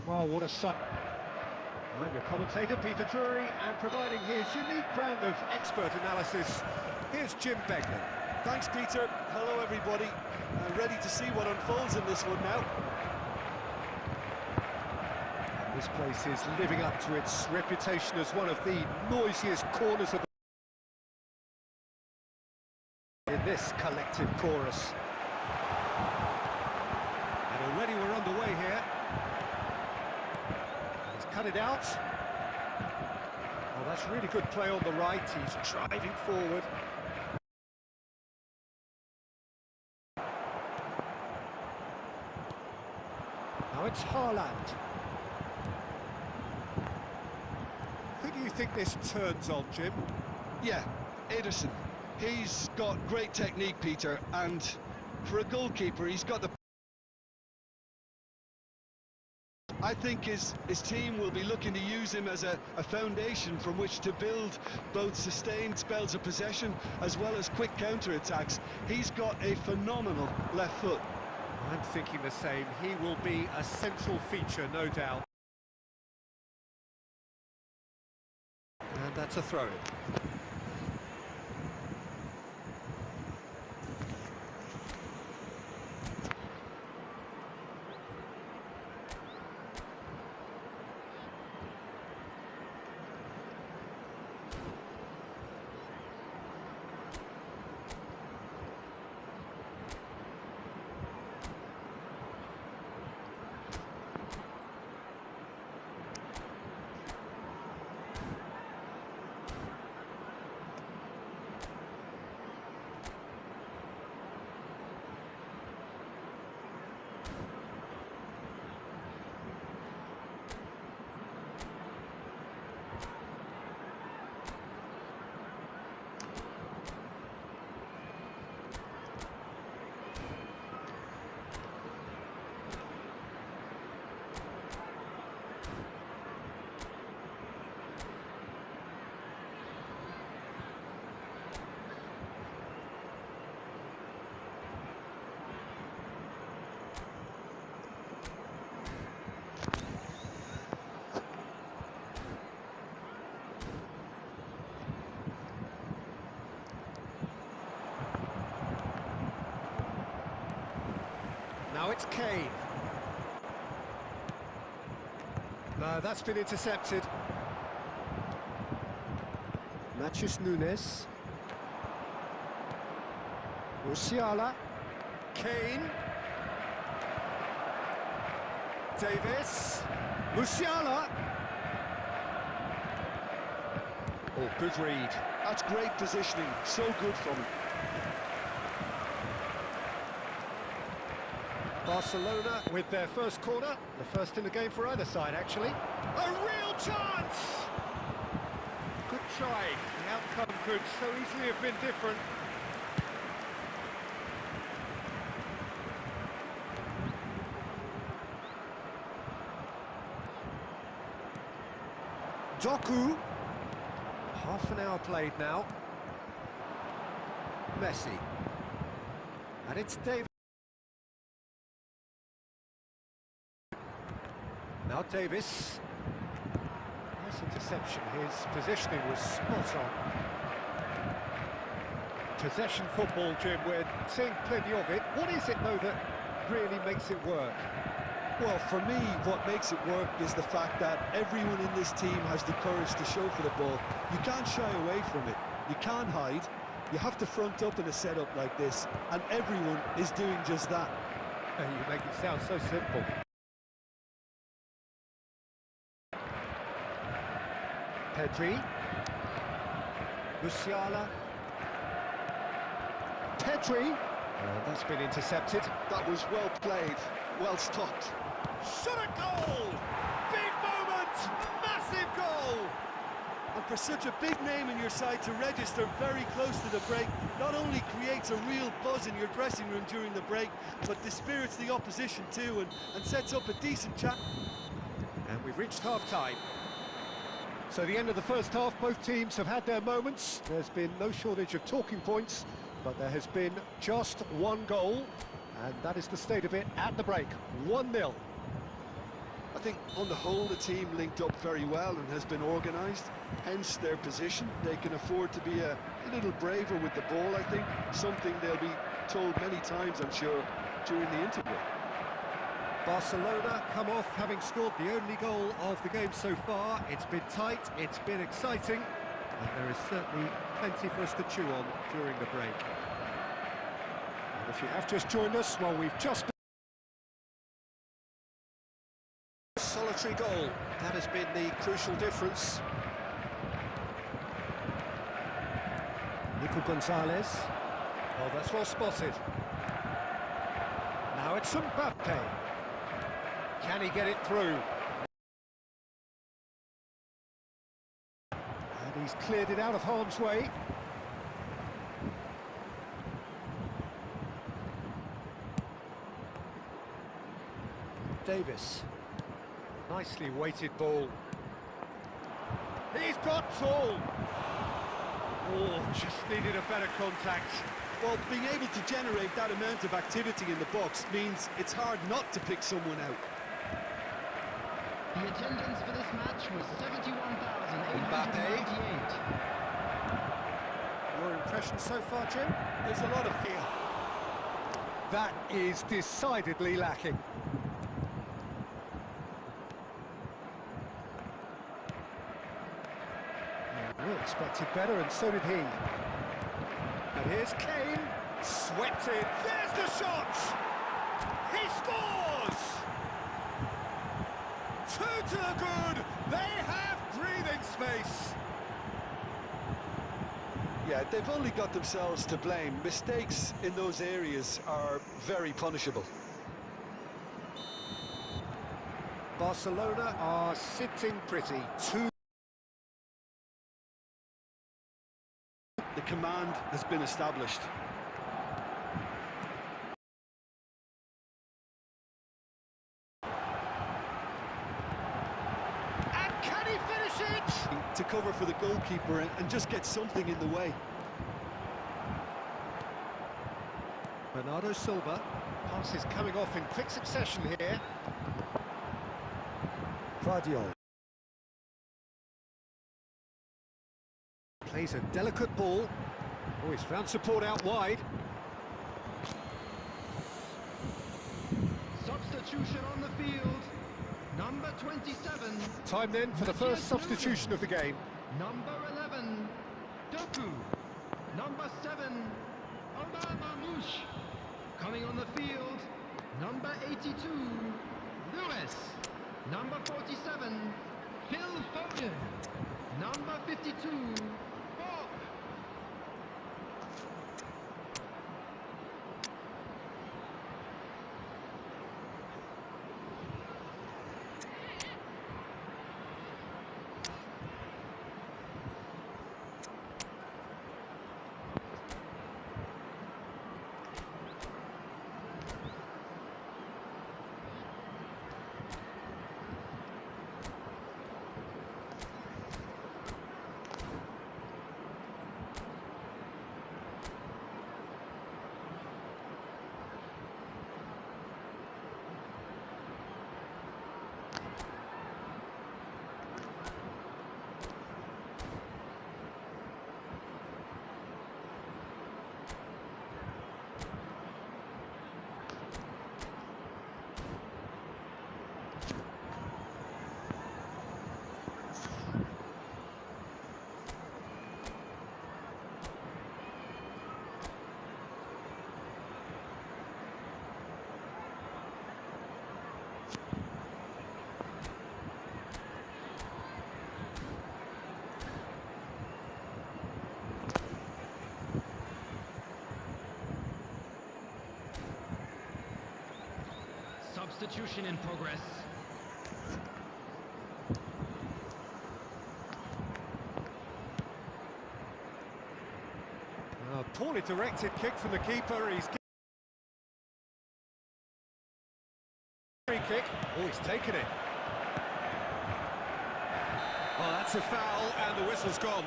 Wow, what a sight. I'm your commentator, Peter Drury, and providing his unique brand of expert analysis, here's Jim Beglin. Thanks, Peter. Hello, everybody. Ready to see what unfolds in this one now. This place is living up to its reputation as one of the noisiest corners of in this collective chorus. And already we're underway here. He's cut it out. Oh, that's really good play on the right. He's driving forward. Now it's Haaland. Who do you think this turns on, Jim? Yeah, Ederson. He's got great technique, Peter, and for a goalkeeper, he's got the... I think his team will be looking to use him as a foundation from which to build both sustained spells of possession as well as quick counter-attacks. He's got a phenomenal left foot. I'm thinking the same. He will be a central feature, no doubt. And that's a throw-in. Now it's Kane. No, that's been intercepted. Matheus Nunes. Musiala. Kane. Davis. Musiala. Oh, good read. That's great positioning, so good from him. Barcelona with their first corner, the first in the game for either side, actually. A real chance! Good try. The outcome could so easily have been different. Doku. Half an hour played now. Messi. And it's Davis. Now Davis. Nice interception. His positioning was spot on. Possession football, Jim, we're seeing plenty of it. What is it, though, that really makes it work? Well, for me, what makes it work is the fact that everyone in this team has the courage to show for the ball. You can't shy away from it. You can't hide. You have to front up in a setup like this, and everyone is doing just that. You make it sound so simple. Pedri. Musiala. Pedri. That's been intercepted. That was well played, well stopped. Shot a goal! Big moment! Massive goal! And for such a big name in your side to register very close to the break, not only creates a real buzz in your dressing room during the break, but dispirits the opposition too and sets up a decent chat. And we've reached half-time. So the end of the first half, both teams have had their moments. There's been no shortage of talking points, but there has been just one goal, and that is the state of it at the break. 1-0. I think on the whole the team linked up very well and has been organised, hence their position. They can afford to be a little braver with the ball, I think, something they'll be told many times, I'm sure, during the interval. Barcelona come off having scored the only goal of the game so far. It's been tight, it's been exciting, and there is certainly plenty for us to chew on during the break. And if you have just joined us, well, we've just solitary goal. That has been the crucial difference. Nico Gonzalez. Oh, that's well spotted. Now it's Mbappe. Can he get it through? And he's cleared it out of harm's way. Davis. Nicely weighted ball. He's got full. Oh, just needed a better contact. Well, being able to generate that amount of activity in the box means it's hard not to pick someone out. The attendance for this match was 71,898. Your impression so far, Jim? There's a lot of fear. That is decidedly lacking. We expected better, and so did he. And here's Kane, swept in. There's the shot! He scores! 2 to the good. They have breathing space. Yeah, they've only got themselves to blame. Mistakes in those areas are very punishable. Barcelona are sitting pretty. The command has been established. And can he finish it? To cover for the goalkeeper and just get something in the way. Bernardo Silva. Passes coming off in quick succession here. Guardiola. Plays a delicate ball. Oh, he's found support out wide. substitution on the field. Number 27. Time then for the first substitution of the game. Number 11, Doku. Number 7, Omar Mamouche. Coming on the field, number 82, Lewis. Number 47, Phil Foden. Number 52, Bob. Substitution in progress. Poorly directed kick from the keeper. He's free kick. Oh, he's taken it. Oh, that's a foul, and the whistle's gone.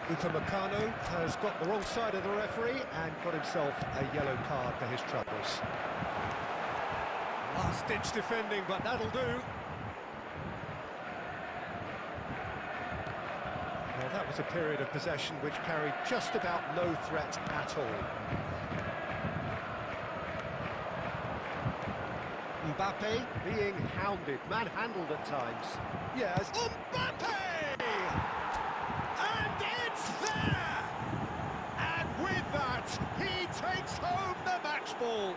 Upamecano has got the wrong side of the referee and got himself a yellow card for his troubles. Last-ditch defending, but that'll do. Well, that was a period of possession which carried just about no threat at all. Mbappe being hounded, manhandled at times. Yes. Mbappe! And it's there! And with that, he takes home the match ball.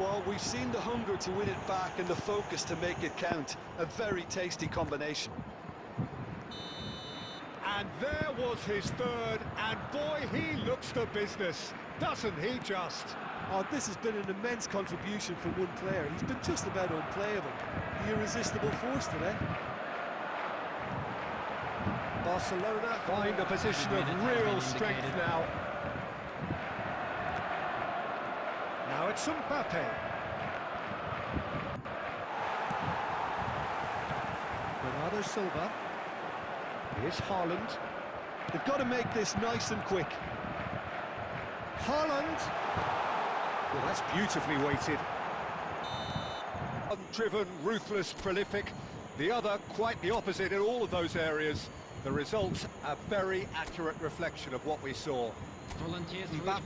Well, we've seen the hunger to win it back and the focus to make it count. A very tasty combination. And there was his third, and boy, he looks the business, doesn't he just? Oh, this has been an immense contribution from one player. He's been just about unplayable. The irresistible force today. Barcelona find a position of real strength now. Now it's Mbappe. Bernardo Silva. Here's Haaland. They've got to make this nice and quick. Haaland. Well, that's beautifully weighted. Driven, ruthless, prolific. The other, quite the opposite in all of those areas. The result, a very accurate reflection of what we saw. Volunteers. Mbappe.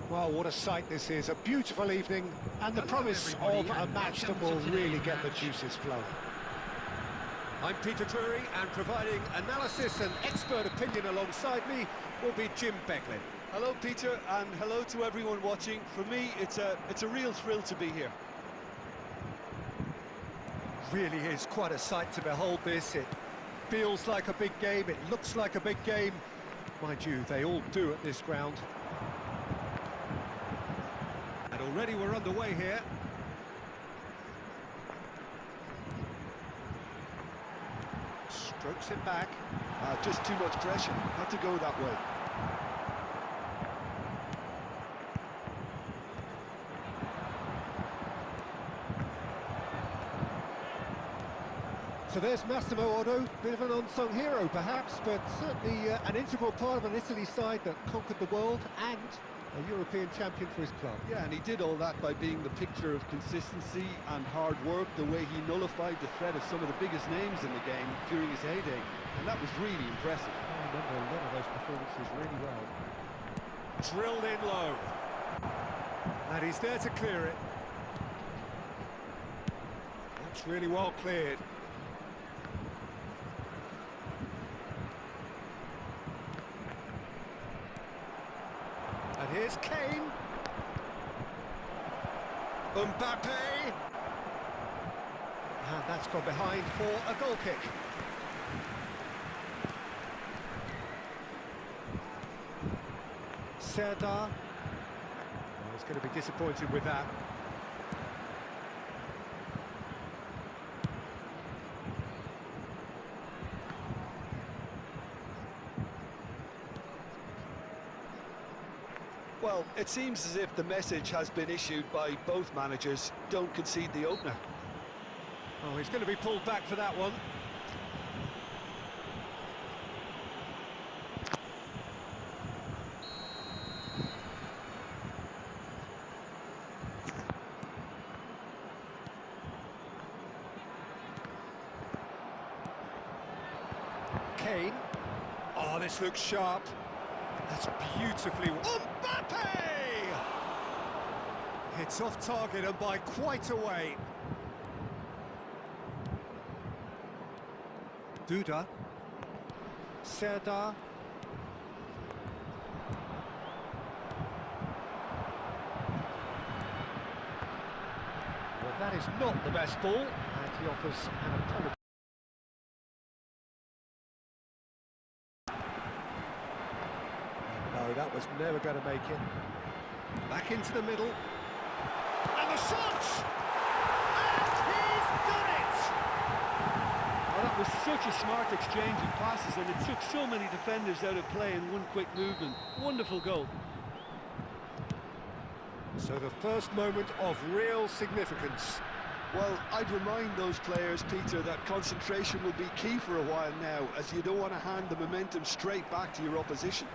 Well, what a sight this is. A beautiful evening and the promise of a match that will really get the juices flowing. I'm Peter Drury, and providing analysis and expert opinion alongside me will be Jim Becklin. Hello, Peter, and hello to everyone watching. For me, it's a real thrill to be here. Really is quite a sight to behold this. It feels like a big game, it looks like a big game. Mind you, they all do at this ground. And already we're underway here. Strokes it back. Just too much pressure, had to go that way. So there's Massimo Otto, bit of an unsung hero perhaps, but certainly an integral part of an Italy side that conquered the world and a European champion for his club. Yeah, and he did all that by being the picture of consistency and hard work, the way he nullified the threat of some of the biggest names in the game during his heyday, and that was really impressive. I remember a lot of those performances really well. Drilled in low. And he's there to clear it. That's really well cleared. And here's Kane. Mbappe. And that's gone behind for a goal kick. Serdar. Oh, he's going to be disappointed with that. Well, it seems as if the message has been issued by both managers: don't concede the opener. Oh, he's going to be pulled back for that one. Kane. Oh, this looks sharp. That's beautifully... Mbappe! It's off target and by quite a way. Duda. Serdar. Well, that is not the best ball, and he offers an apology. No, that was never going to make it. Back into the middle. And the shot! And he's done it! Well, that was such a smart exchange of passes, and it took so many defenders out of play in one quick movement. Wonderful goal. So the first moment of real significance. Well, I'd remind those players, Peter, that concentration will be key for a while now, as you don't want to hand the momentum straight back to your opposition.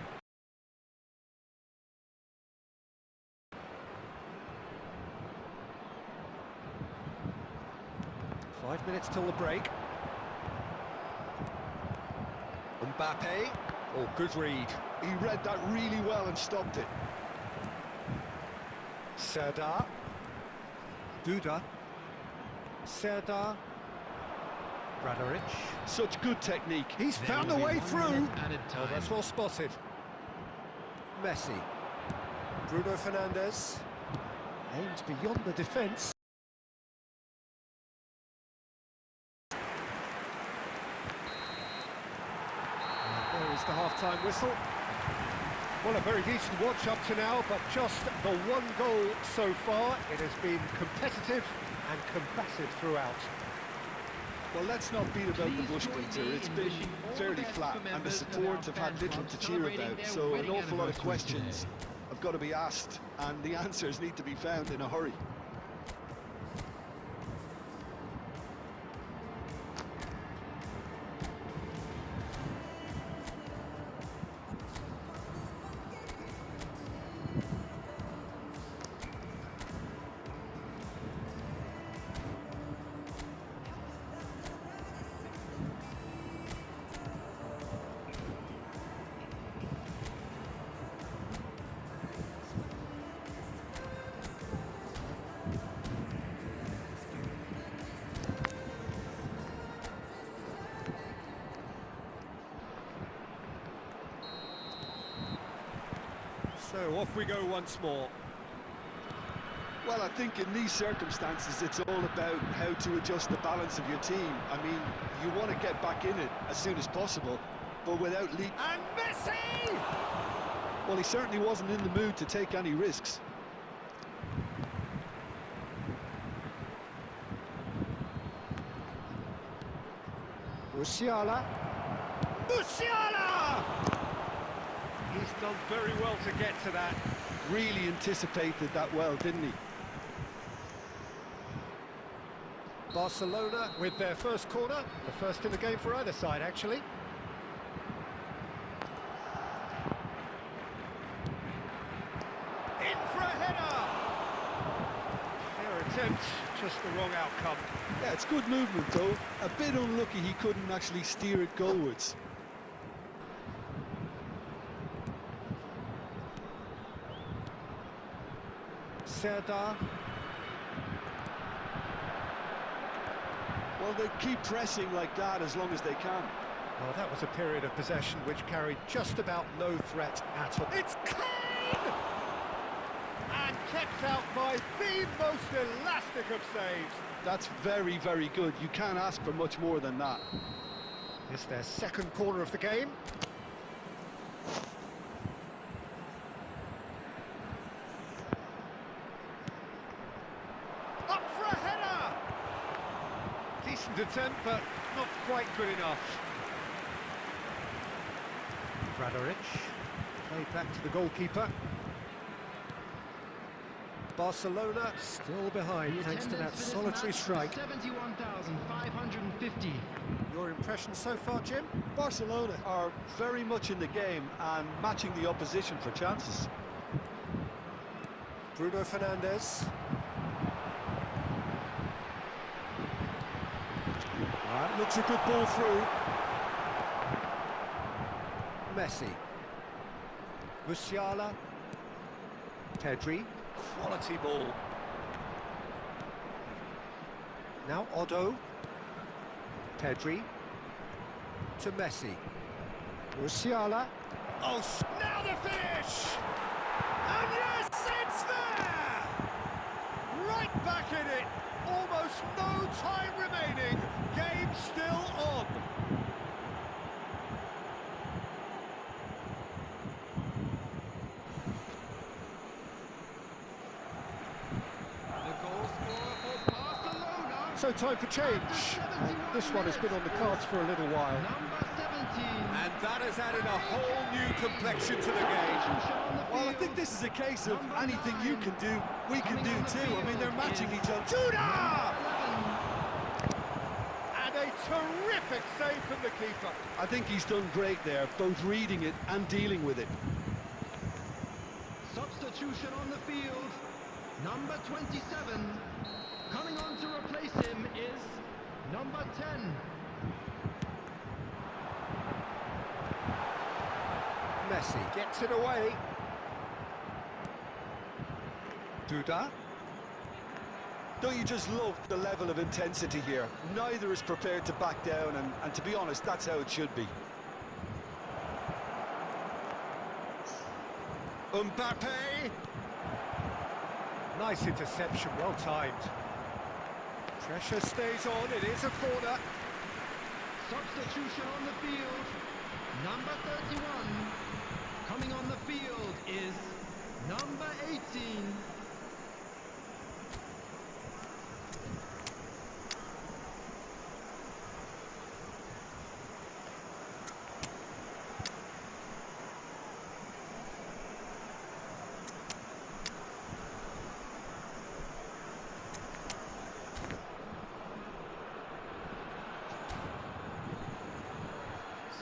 5 minutes till the break. Mbappe. Oh, good read. He read that really well and stopped it. Serdar. Duda. Serdar. Bradaric. Such good technique. He's found a way through. Oh, that's well spotted. Messi. Bruno Fernandes. Aimed beyond the defence. There is the half-time whistle. Well, a very decent watch up to now, but just the one goal so far. It has been competitive and combative throughout. Well, let's not beat about the bush, Peter. It's been fairly flat, and the support have had little to cheer about, so an awful lot of questions have got to be asked, and the answers need to be found in a hurry. So off we go once more. Well, I think in these circumstances, it's all about how to adjust the balance of your team. I mean, you want to get back in it as soon as possible, but without lead. And Messi! Well, he certainly wasn't in the mood to take any risks. Musiala. Musiala! He's done very well to get to that. Really anticipated that well, didn't he? Barcelona with their first corner, the first in the game for either side, actually. In for a header! Fair attempt, just the wrong outcome. Yeah, it's good movement, though. A bit unlucky he couldn't actually steer it goalwards. Serdar. Well, they keep pressing like that as long as they can. Well, that was a period of possession which carried just about no threat at all. It's Kane! And kept out by the most elastic of saves. That's very, very good. You can't ask for much more than that. It's their second corner of the game. Up for a header! Decent attempt, but not quite good enough. Radoric, played back to the goalkeeper. Barcelona still behind thanks to that solitary strike. 71,550. Your impression so far, Jim? Barcelona are very much in the game and matching the opposition for chances. Bruno Fernandes. That looks a good ball through. Messi. Musiala. Pedri. Quality ball. Now Otto. Pedri. To Messi. Musiala. Oh, now the finish! And yes, it's there! Right back in it. Almost no time remaining. Game still on. So time for change. And this one has been on the cards for a little while. Number 17. And that has added a whole new complexion to the game. Well, I think this is a case of anything you can do, we can do too. I mean, they're matching each other. Judah! And a terrific save from the keeper. I think he's done great there, both reading it and dealing with it. Substitution on the field. Number 27. Coming on to replace him is number 10. Messi gets it away. Duda. Don't you just love the level of intensity here? Neither is prepared to back down, and to be honest, that's how it should be. Mbappe. Nice interception, well timed. Pressure stays on, it is a corner. Substitution on the field. Number 31. Coming on the field is number 18.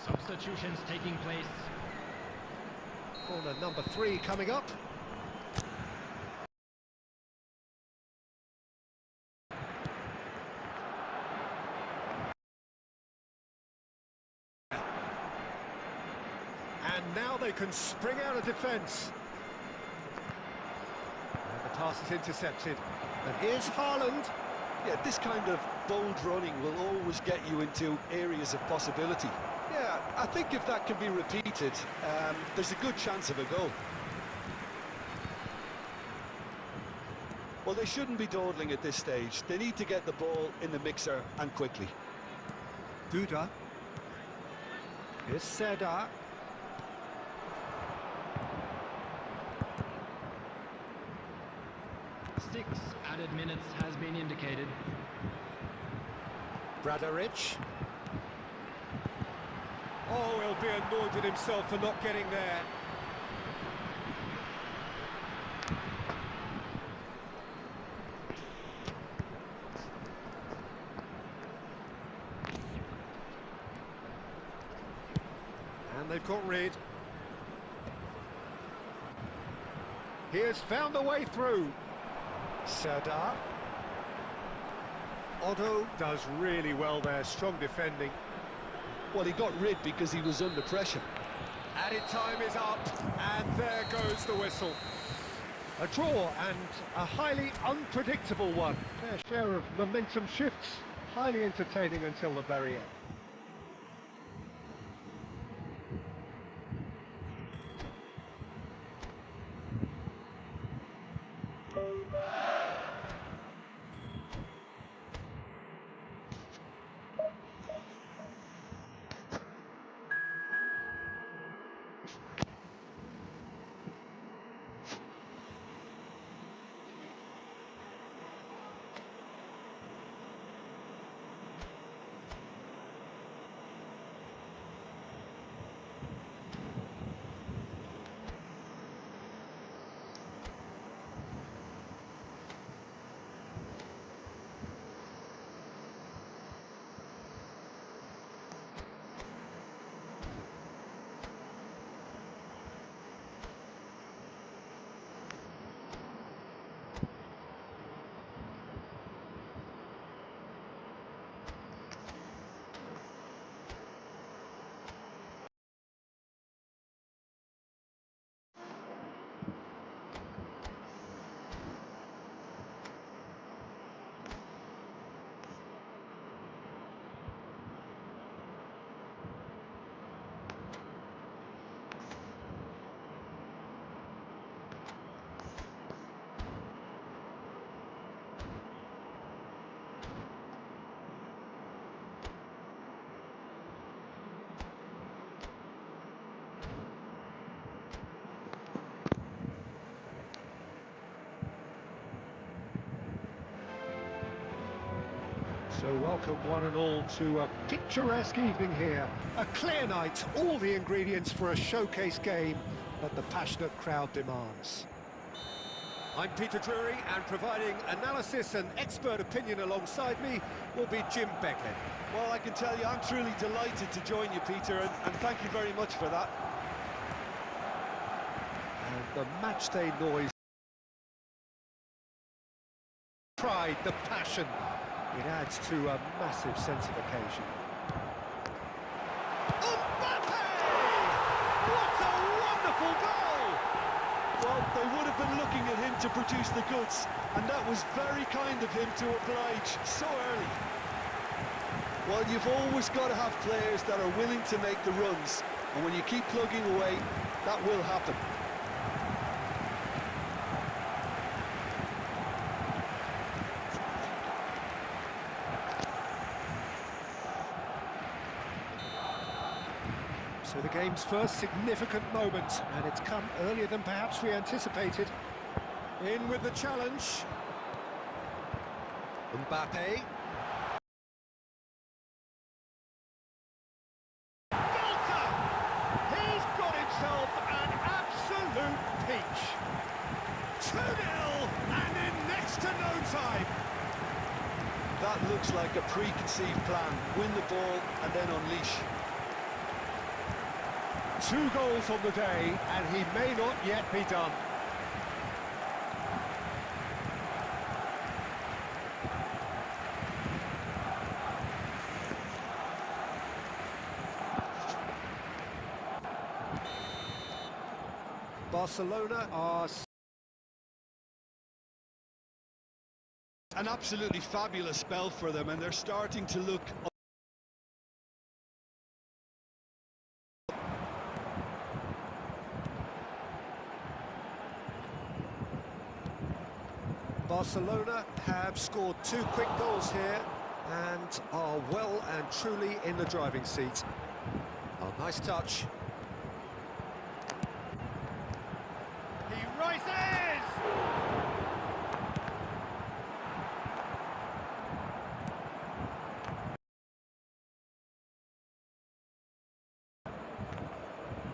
Substitutions taking place. Corner number 3 coming up. And now they can spring out of defence. And the pass is intercepted. And here's Haaland. Yeah, this kind of bold running will always get you into areas of possibility. Yeah, I think if that can be repeated, there's a good chance of a goal. Well, they shouldn't be dawdling at this stage. They need to get the ball in the mixer and quickly. Duda. Here's Seda. 6 added minutes has been indicated. Bradaric. Oh, he'll be annoyed with himself for not getting there. And they've got rid. He has found a way through. Serdar. Otto does really well there, strong defending. Well, he got rid because he was under pressure. Added time is up, and there goes the whistle. A draw, and a highly unpredictable one. Fair share of momentum shifts, highly entertaining until the very end. So welcome one and all to a picturesque evening here. A clear night, all the ingredients for a showcase game that the passionate crowd demands. I'm Peter Drury, and providing analysis and expert opinion alongside me will be Jim Becklin. Well, I can tell you I'm truly delighted to join you, Peter, and thank you very much for that. And the matchday noise, pride, the passion, it adds to a massive sense of occasion. Mbappe! What a wonderful goal! Well, they would have been looking at him to produce the goods, and that was very kind of him to oblige so early. Well, you've always got to have players that are willing to make the runs, and when you keep plugging away, that will happen. So the game's first significant moment, and it's come earlier than perhaps we anticipated. In with the challenge. Mbappe. Volta! He's got himself an absolute peach. 2-0, and in next to no time. That looks like a preconceived plan. Win the ball and then unleash. 2 goals on the day, and he may not yet be done. Barcelona are... An absolutely fabulous spell for them, and they're starting to look... Barcelona have scored 2 quick goals here and are well and truly in the driving seat. Oh, nice touch. He rises!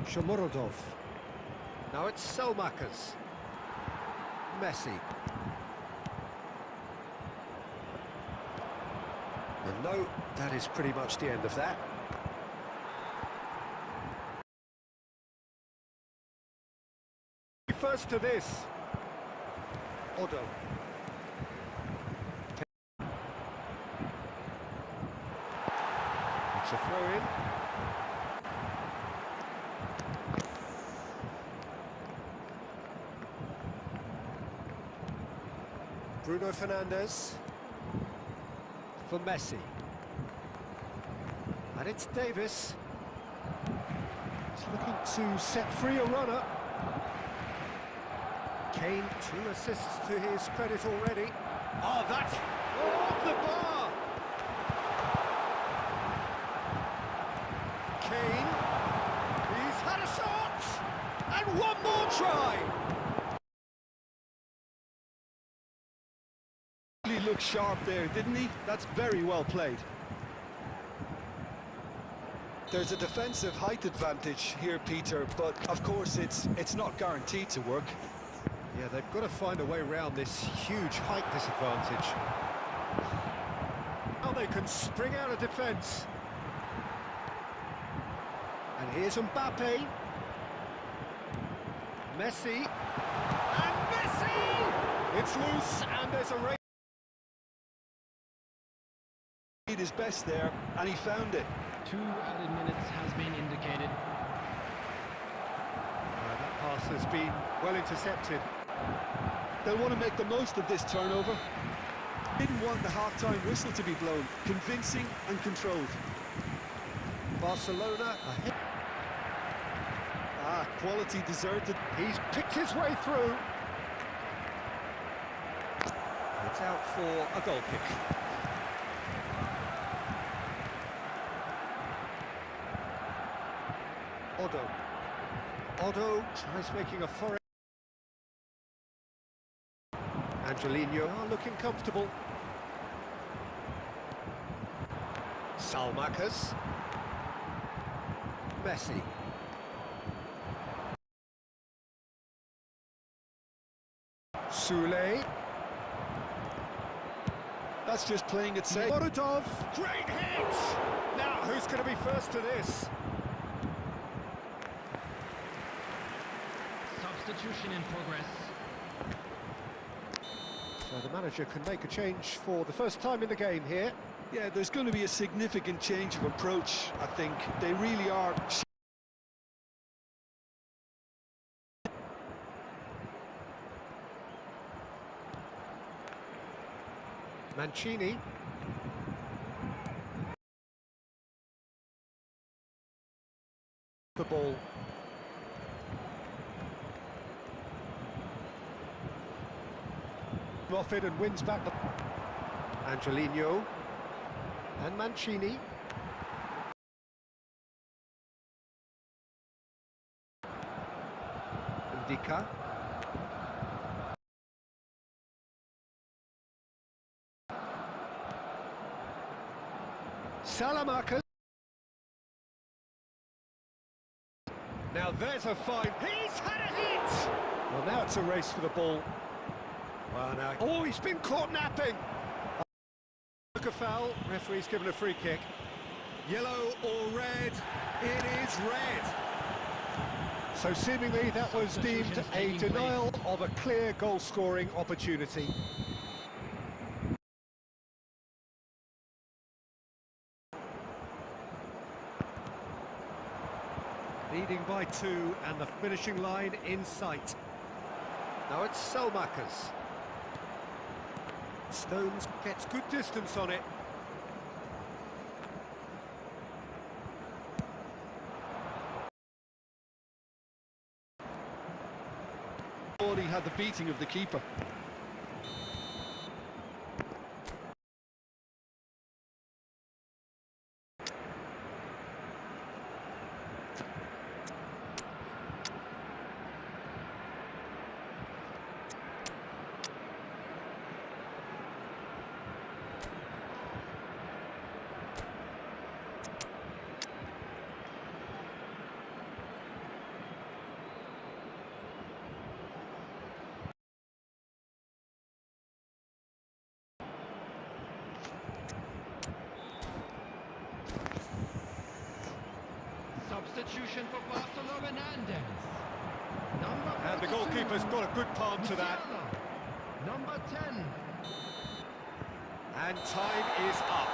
Shomurodov. Now it's Selmakers. Messi. And no, that is pretty much the end of that. First to this. Odo. It's a throw-in. Bruno Fernandes for Messi. And it's Davis. He's looking to set free a runner. Kane, 2 assists to his credit already. Oh, that's off the bar! Kane, he's had a shot! And one more try! He looked sharp there, didn't he? That's very well played. There's a defensive height advantage here, Peter, but of course it's not guaranteed to work. Yeah, they've got to find a way around this huge height disadvantage. Now they can spring out of defence. And here's Mbappe. Messi. And Messi! It's loose, and there's a race. He did his best there, and he found it. 2 added minutes has been indicated. That pass has been well intercepted. They'll want to make the most of this turnover. Didn't want the half-time whistle to be blown. Convincing and controlled. Barcelona ahead. Quality deserted. He's picked his way through. It's out for a goal kick. Odo tries making a foray. Angelino looking comfortable. Salmakers. Messi. Sule. That's just playing it safe. Morodov. Great hit! Now, who's going to be first to this? Substitution in progress. So the manager can make a change for the first time in the game here. Yeah, there's going to be a significant change of approach, I think. They really are. Mancini. The ball. Off it and wins back the... Angelino. And Mancini. Indica. Salamakers. Now there's a fight. He's had a hit! Well, now it's a race for the ball. Well, now... Oh, he's been caught napping! Look, a foul. Referee's given a free kick. Yellow or red? It is red! So seemingly that was deemed a denial of a clear goal-scoring opportunity. Leading by 2 and the finishing line in sight. Now it's Selmakers. Stones gets good distance on it. He had the beating of the keeper. substitution for Barcelona, Hernandez. Number And the 42, goalkeeper's got a good palm to that. Musiala. Number 10. And time is up.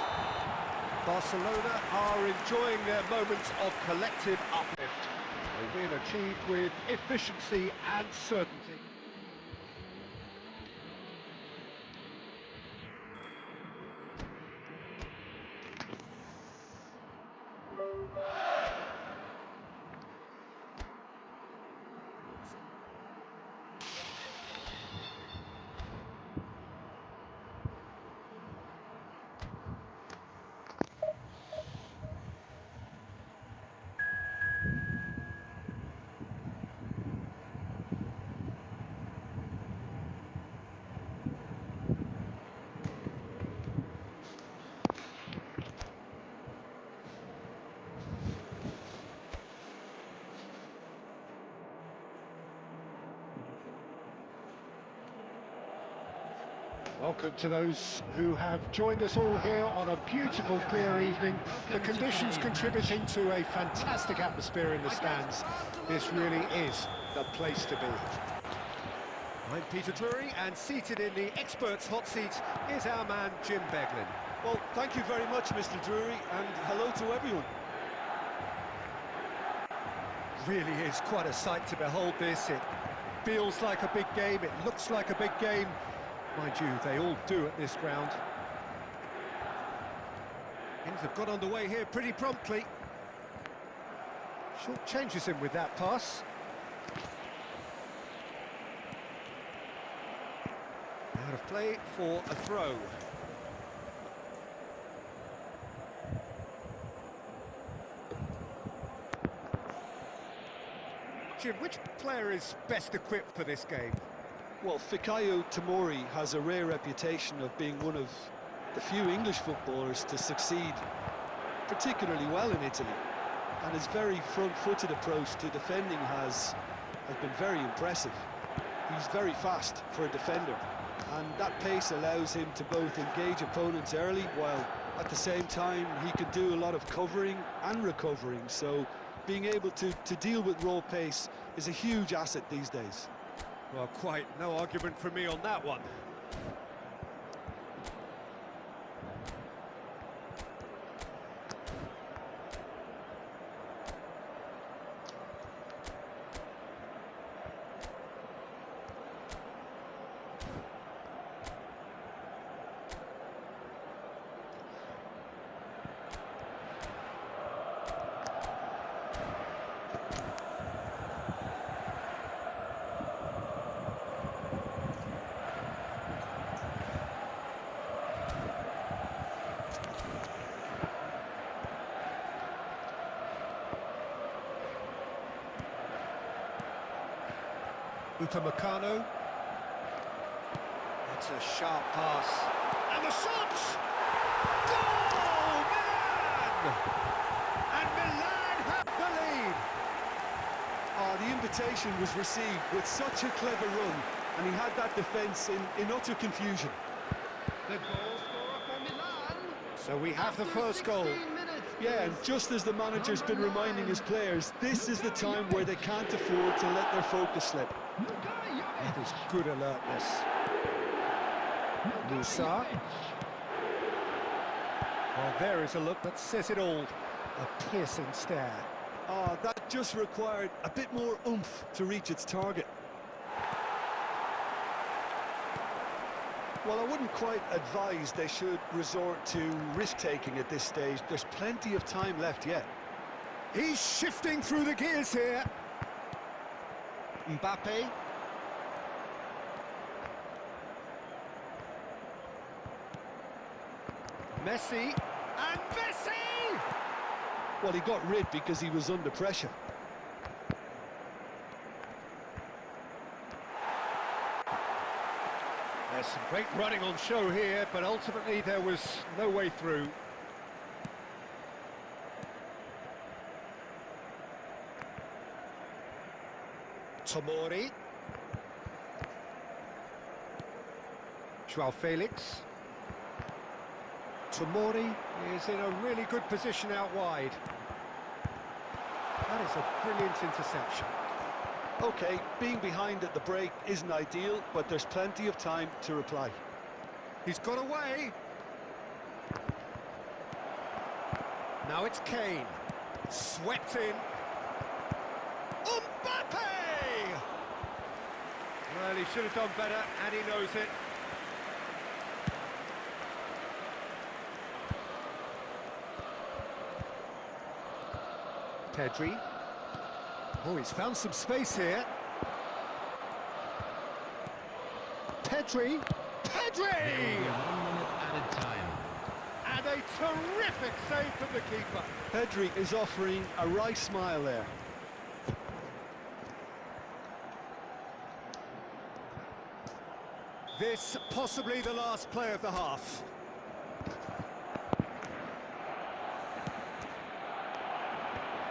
Barcelona are enjoying their moments of collective uplift. A win achieved with efficiency and certainty. Welcome to those who have joined us all here on a beautiful, clear evening. The conditions contributing to a fantastic atmosphere in the stands. This really is the place to be. I'm Peter Drury, and seated in the experts' hot seat is our man Jim Beglin. Well, thank you very much, Mr. Drury, and hello to everyone. Really is quite a sight to behold this. It feels like a big game, it looks like a big game. Mind you, they all do at this ground. Things have got underway here pretty promptly. Short changes him with that pass. Out of play for a throw. Jim, which player is best equipped for this game? Well, Fikayo Tomori has a rare reputation of being one of the few English footballers to succeed particularly well in Italy, and his very front-footed approach to defending has been very impressive. He's very fast for a defender, and that pace allows him to both engage opponents early, while at the same time he can do a lot of covering and recovering, so being able to deal with raw pace is a huge asset these days. Well, quite no argument from me on that one. Upamecano. That's a sharp pass. And the shot! Goal! Milan! And Milan have the lead! The invitation was received with such a clever run, and he had that defence in utter confusion. The goal scorer for Milan. So we have the first goal. 16 minutes Yeah, and is just as the manager's been reminding his players, this is the time where they can't afford to let their focus slip. That is good alertness. Musa. Well, there is a look that says it all. A piercing stare. That just required a bit more oomph to reach its target. Well, I wouldn't quite advise they should resort to risk-taking at this stage. There's plenty of time left yet. He's shifting through the gears here. Mbappe. Messi. And Messi! Well, he got rid because he was under pressure. There's some great running on show here, but ultimately there was no way through. Tomori. Joao Felix. Tomori is in a really good position out wide. That is a brilliant interception. OK, being behind at the break isn't ideal, but there's plenty of time to reply. He's got away. Now it's Kane. Swept in. Mbappe! Well, he should have done better, and he knows it. Pedri. Oh, he's found some space here. Pedri! Pedri! 1 minute added time. And a terrific save from the keeper. Pedri is offering a wry smile there. This possibly the last play of the half.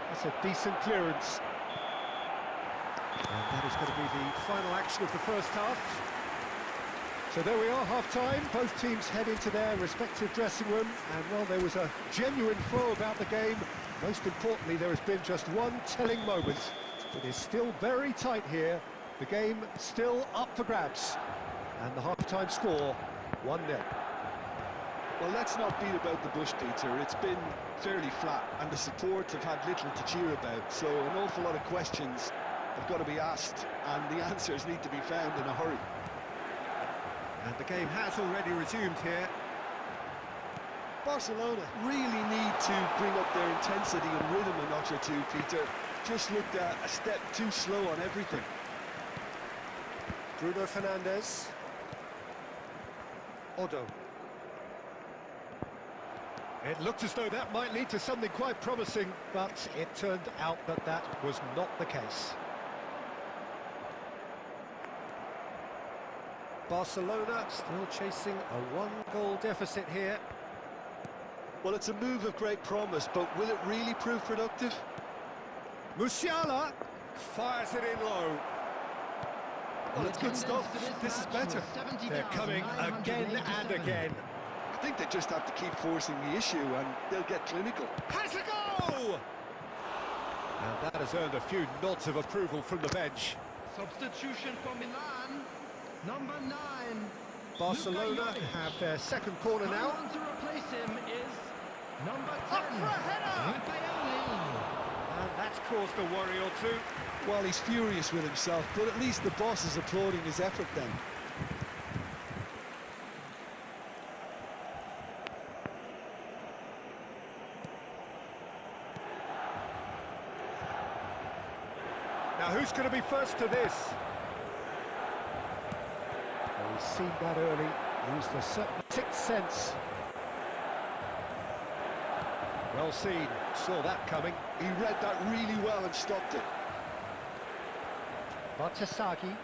That's a decent clearance. And that is going to be the final action of the first half. So there we are, half-time. Both teams head into their respective dressing room. And, well, there was a genuine flow about the game. Most importantly, there has been just one telling moment. It is still very tight here. The game still up for grabs. And the half-time score, 1-0. Well, let's not beat about the bush, Peter. It's been fairly flat, and the support have had little to cheer about. So an awful lot of questions have got to be asked, and the answers need to be found in a hurry. And the game has already resumed here. Barcelona really need to bring up their intensity and rhythm a notch or two, Peter. Just looked a step too slow on everything. Bruno Fernandes. Odo. It looked as though that might lead to something quite promising, but it turned out that that was not the case. Barcelona still chasing a one-goal deficit here. Well, it's a move of great promise, but will it really prove productive? Musiala fires it in low. Well, it's good stuff. This is better. They're coming again and again. I think they just have to keep forcing the issue and they'll get clinical. Has a goal! And that has earned a few nods of approval from the bench. Substitution for Milan, number 9. Barcelona have their second corner now. Coming on to replace him is number 10. Up for a header! And that's caused a worry or two. Well, he's furious with himself, but at least the boss is applauding his effort then. Now, who's going to be first to this? Well, we've seen that early. Used a certain sixth sense. Well seen. Saw that coming. He read that really well and stopped it. Batasagi.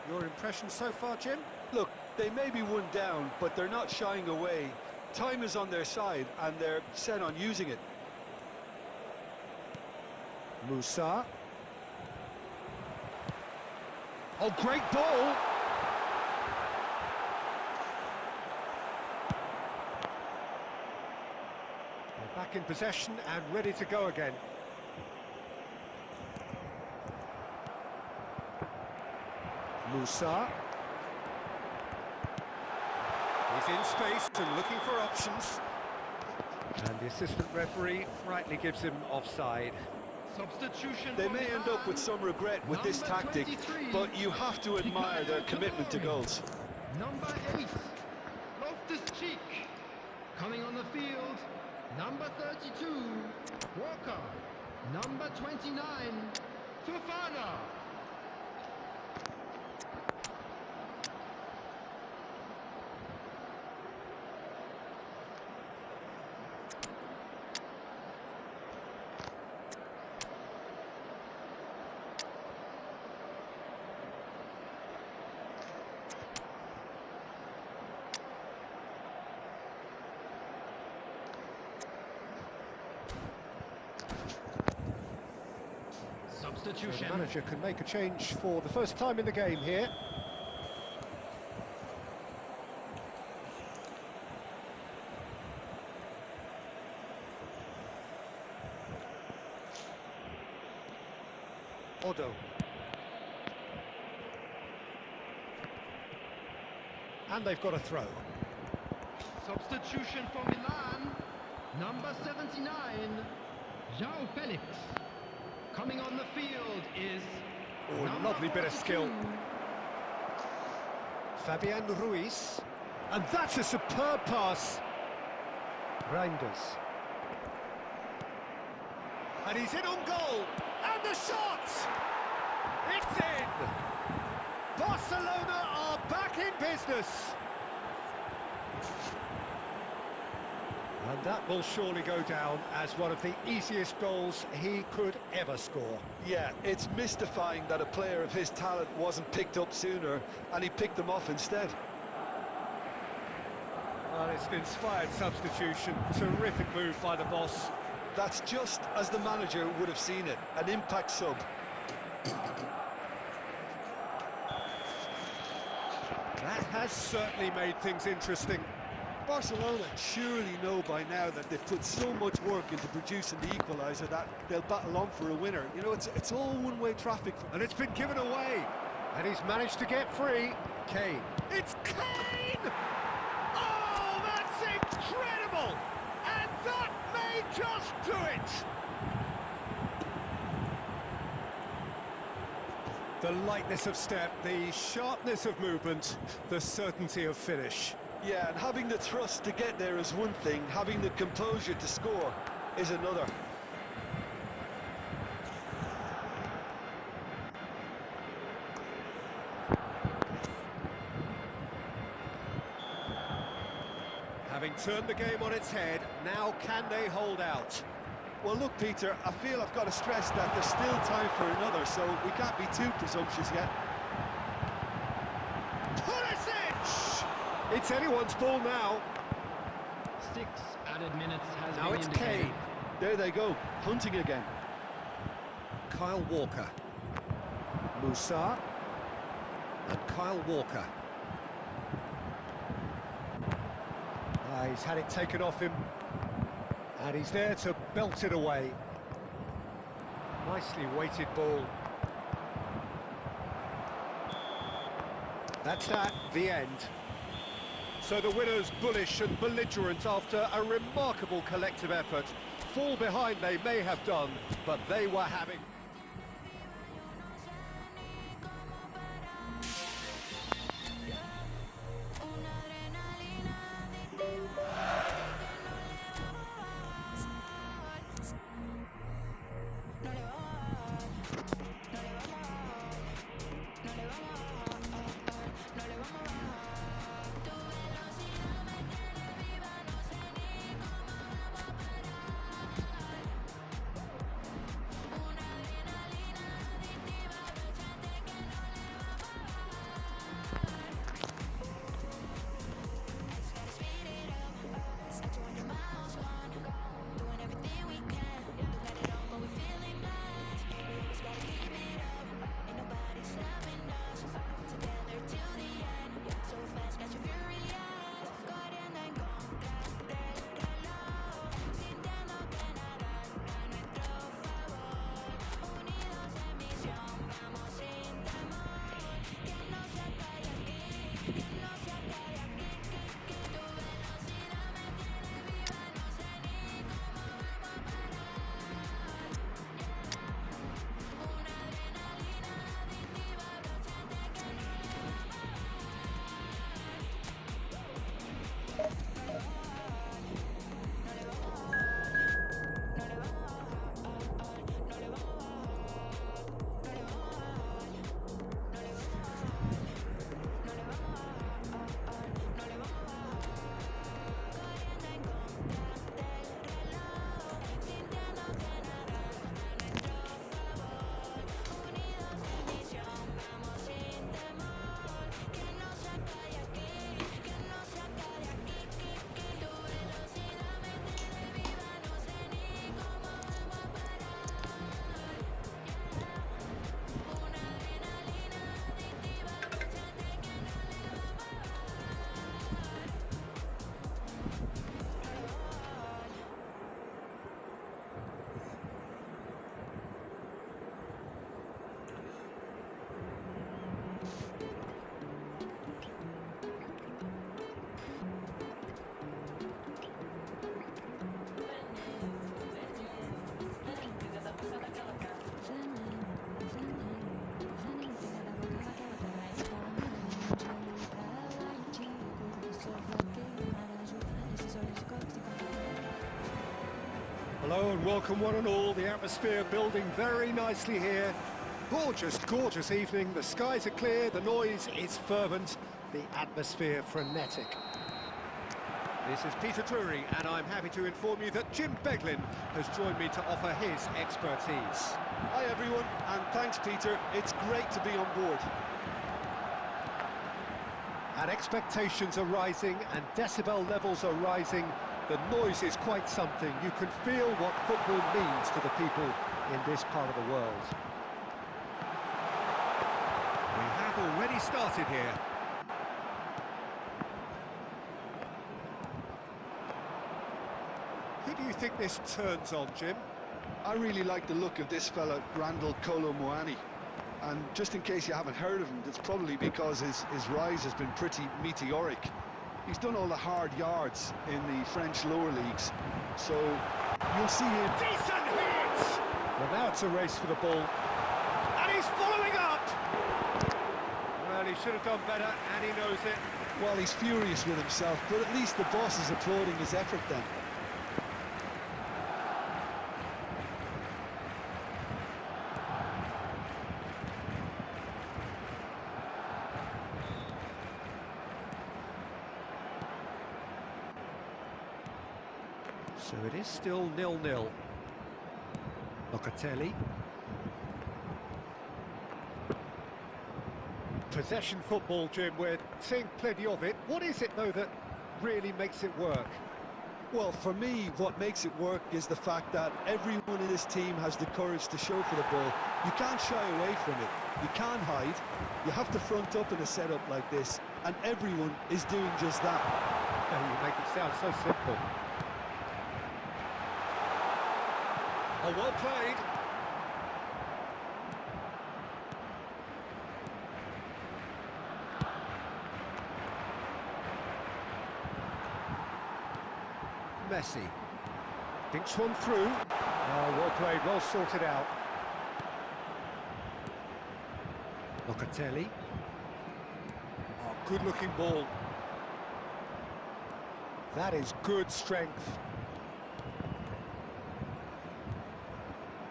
Your impression so far, Jim? Look, they may be one down, but they're not shying away. Time is on their side, and they're set on using it. Musa. Oh, great ball! They're back in possession and ready to go again. Musa. He's in space and looking for options. And the assistant referee rightly gives him offside. Substitution. They may end up with some regret with this tactic, but you have to admire their commitment to goals. Number 8, Loftus-Cheek. Coming on the field, number 32, Walker. Number 29, Fofana. So the manager can make a change for the first time in the game here. Odo. And they've got a throw. Substitution for Milan. Number 79, João Felix. Coming on the field is... Oh, number lovely bit of 42. skill. Fabian Ruiz. And that's a superb pass. Reinders. And he's in on goal. And the shot! It's in! Barcelona are back in business. And that will surely go down as one of the easiest goals he could ever score. Yeah, it's mystifying that a player of his talent wasn't picked up sooner, and he picked them off instead. Well, it's an inspired substitution. Terrific move by the boss. That's just as the manager would have seen it, an impact sub. That has certainly made things interesting. Barcelona surely know by now that they've put so much work into producing the equaliser that they'll battle on for a winner. You know, it's all one-way traffic. And it's been given away. And he's managed to get free. Kane. It's Kane! Oh, that's incredible! And that may just do it! The lightness of step, the sharpness of movement, the certainty of finish. Yeah, and having the thrust to get there is one thing, having the composure to score is another. Having turned the game on its head, now can they hold out? Well, look, Peter, I feel I've got to stress that there's still time for another, so we can't be too presumptuous yet. Pulisic! It's anyone's ball now. 6 added minutes has Now been it's indicated. Kane. There they go, hunting again. Kyle Walker. Musa. And Kyle Walker. He's had it taken off him. And he's there to belt it away. Nicely weighted ball. That's that, the end. So the winners bullish and belligerent after a remarkable collective effort. Fall behind they may have done, but they were having... Hello and welcome one and all. The atmosphere building very nicely here. Gorgeous, gorgeous evening. The skies are clear, the noise is fervent, the atmosphere frenetic. This is Peter Drury, and I'm happy to inform you that Jim Beglin has joined me to offer his expertise. Hi everyone, and thanks Peter. It's great to be on board. And expectations are rising and decibel levels are rising. The noise is quite something. You can feel what football means to the people in this part of the world. We have already started here. Who do you think this turns on, Jim? I really like the look of this fella, Randall Kolo Muani. And just in case you haven't heard of him, it's probably because his rise has been pretty meteoric. He's done all the hard yards in the French lower leagues, so you'll see him. Decent hit! Well, now it's a race for the ball. And he's following up! Well, he should have done better, and he knows it. Well, he's furious with himself, but at least the boss is applauding his effort then. So it is still 0-0. Locatelli. Possession football, Jim, we're seeing plenty of it. What is it, though, that really makes it work? Well, for me, what makes it work is the fact that everyone in this team has the courage to show for the ball. You can't shy away from it. You can't hide. You have to front up in a setup like this, and everyone is doing just that. Oh, you make it sound so simple. Oh, well played. Messi. Dinks one through. Oh, well played, well sorted out. Locatelli. Oh, good-looking ball. That is good strength.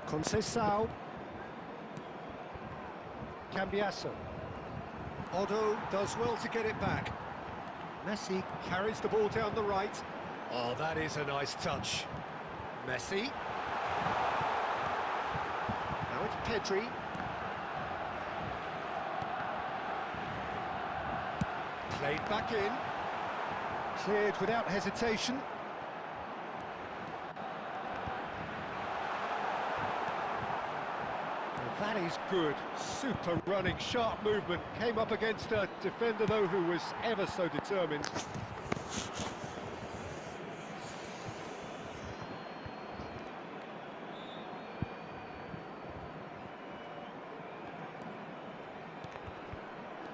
Conceição. Cambiasso. Otto does well to get it back. Messi carries the ball down the right. Oh, that is a nice touch. Messi. Now it's Pedri. Played back in. Cleared without hesitation. That is good. Super running, sharp movement. Came up against a defender, though, who was ever so determined.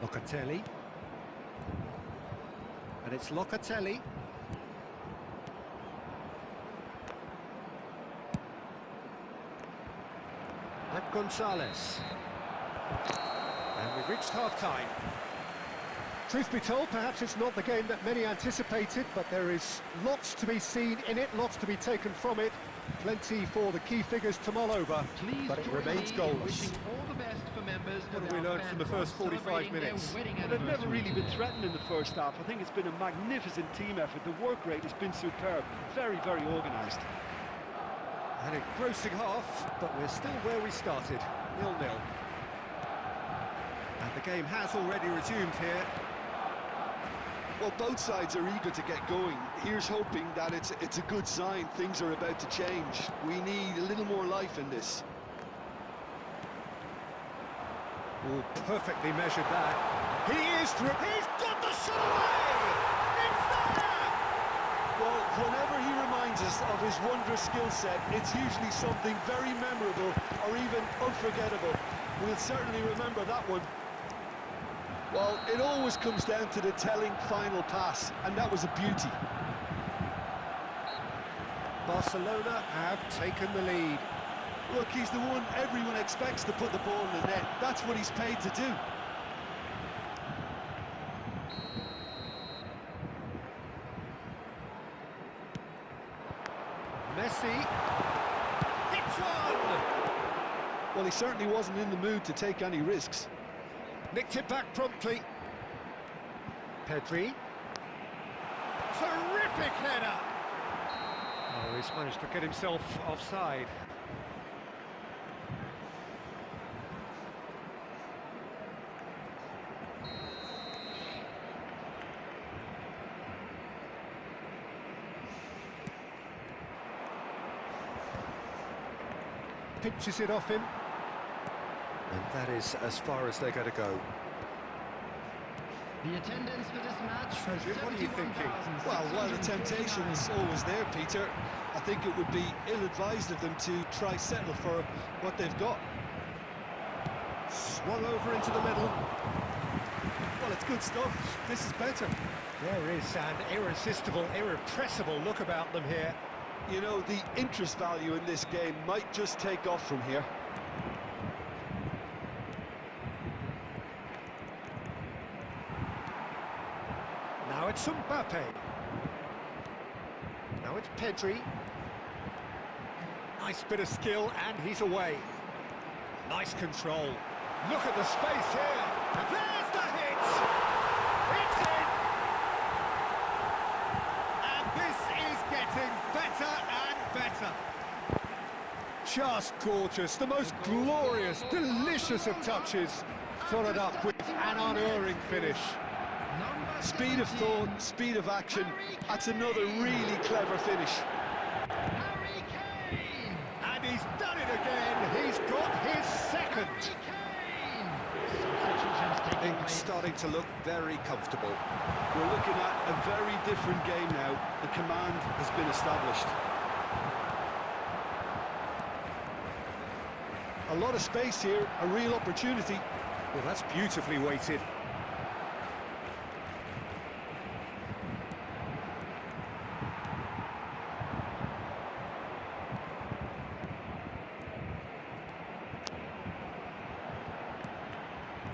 Locatelli. And it's Locatelli. And Gonzalez. And we've reached half-time. Truth be told, perhaps it's not the game that many anticipated, but there is lots to be seen in it, lots to be taken from it. Plenty for the key figures to mull over, but it remains goalless. What have we learned from the first 45 minutes? Well, they've never really been threatened in the first half. I think it's been a magnificent team effort. The work rate has been superb. Very, very organised. An engrossing half, but we're still where we started, 0-0. And the game has already resumed here. Well, both sides are eager to get going. Here's hoping that it's a good sign. Things are about to change. We need a little more life in this. Oh, perfectly measured that. He is through. He's got the shot away! It's there! Well, whenever he reminds us of his wondrous skill set, it's usually something very memorable or even unforgettable. We'll certainly remember that one. Well, it always comes down to the telling final pass, and that was a beauty. Barcelona have taken the lead. Look, he's the one everyone expects to put the ball in the net. That's what he's paid to do. Messi. one! Well, he certainly wasn't in the mood to take any risks. Nicked it back promptly. Pedri. Terrific header! Oh, he's managed to get himself offside. Pinches it off him. And that is as far as they're going to go. The attendance for this match was Jim, what are you thinking? Well, while the temptation's always there, Peter, I think it would be ill-advised of them to try settle for what they've got. Swung over into the middle. Well, it's good stuff. This is better. There is an irresistible, irrepressible look about them here. You know, the interest value in this game might just take off from here. Now it's Mbappe. Now it's Pedri. Nice bit of skill, and he's away. Nice control. Look at the space here. And there's the hit! It's in! And this is getting better and better. Just gorgeous. The most glorious, delicious of touches. Followed up with an unerring finish. Speed of thought, speed of action. That's another really clever finish. Harry Kane! And he's done it again. He's got his second. Kane! Substitutions taking Things place. starting to look very comfortable. We're looking at a very different game now. The command has been established. A lot of space here, a real opportunity. Well, that's beautifully weighted.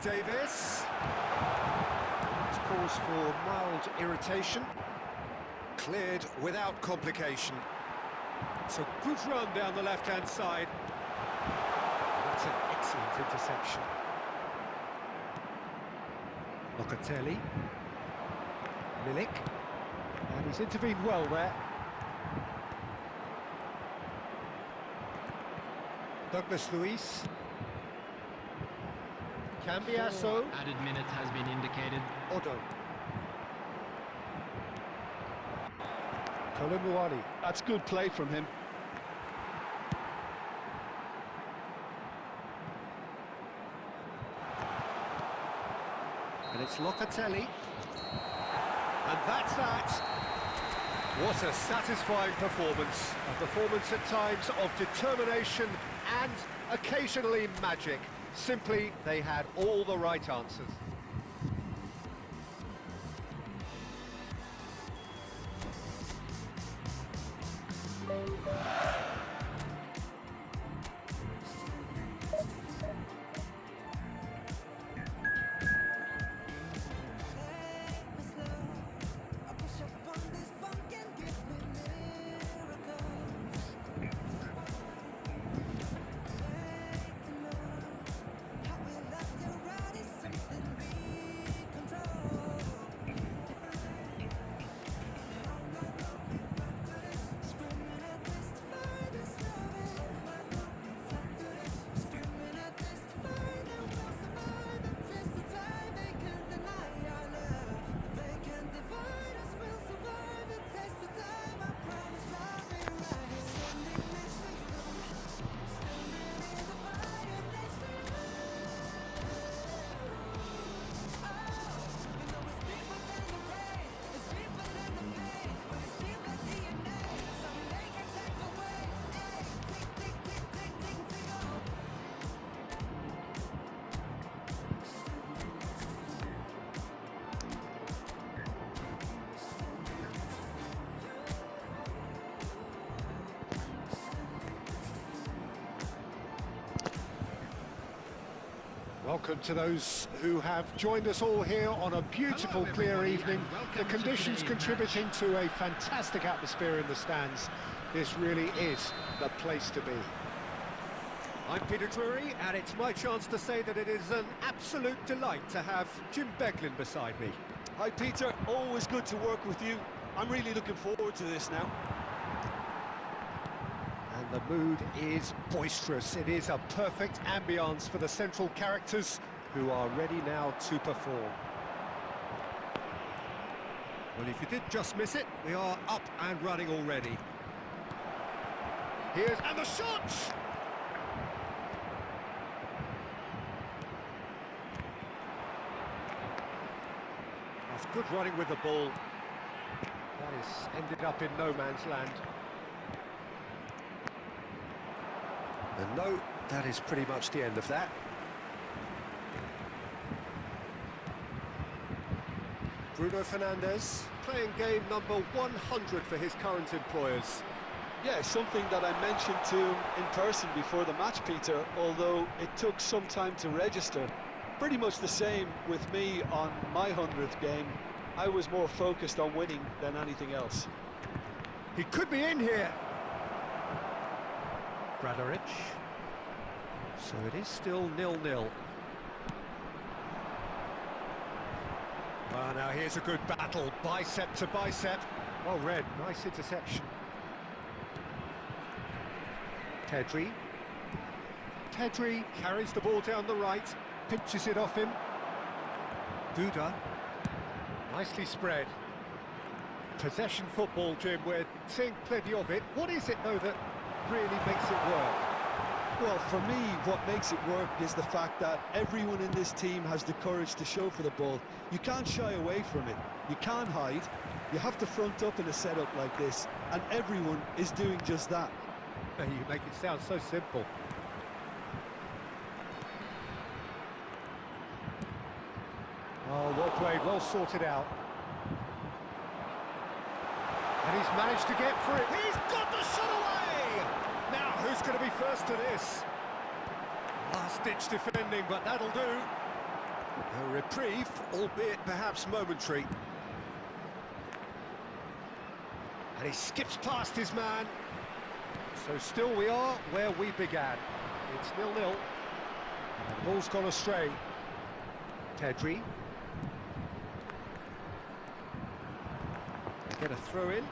Davis. It's cause for mild irritation. Cleared without complication. It's a good run down the left-hand side. That's an excellent interception. Locatelli. Milik. And he's intervened well there. Douglas Luiz. Cambiasso. Added minute has been indicated. Odo. Kolomuani. That's good play from him. And it's Locatelli. And that's that. What a satisfying performance. A performance at times of determination and occasionally magic. Simply, they had all the right answers. Welcome to those who have joined us all here on a beautiful, clear evening. The conditions contributing to a fantastic atmosphere in the stands. This really is the place to be. I'm Peter Drury, and it's my chance to say that it is an absolute delight to have Jim Beglin beside me. Hi Peter, always good to work with you. I'm really looking forward to this now. And the mood is boisterous. It is a perfect ambience for the central characters who are ready now to perform. Well, if you did just miss it, we are up and running already. And the shot! That's good running with the ball. That is ended up in no man's land. And no, that is pretty much the end of that. Bruno Fernandes playing game number 100 for his current employers. Yeah, something that I mentioned to him in person before the match, Peter, although it took some time to register. Pretty much the same with me on my 100th game. I was more focused on winning than anything else. He could be in here. Bradaric. So it is still 0-0. Well, now here's a good battle, bicep to bicep. Well read, nice interception. Pedri carries the ball down the right, pinches it off him. Duda, nicely spread. Possession football, Jim, we're seeing plenty of it. What is it, though, that really makes it work? Well, for me, what makes it work is the fact that everyone in this team has the courage to show for the ball. You can't shy away from it. You can't hide. You have to front up in a setup like this, and everyone is doing just that. You make it sound so simple. Oh, well played, well sorted out. And he's managed to get through it. He's got the shot away! Now, who's going to be first to this? Last-ditch defending, but that'll do. A reprieve, albeit perhaps momentary. And he skips past his man. So still we are where we began. It's 0-0. The ball's gone astray. Pedri. Get a throw in.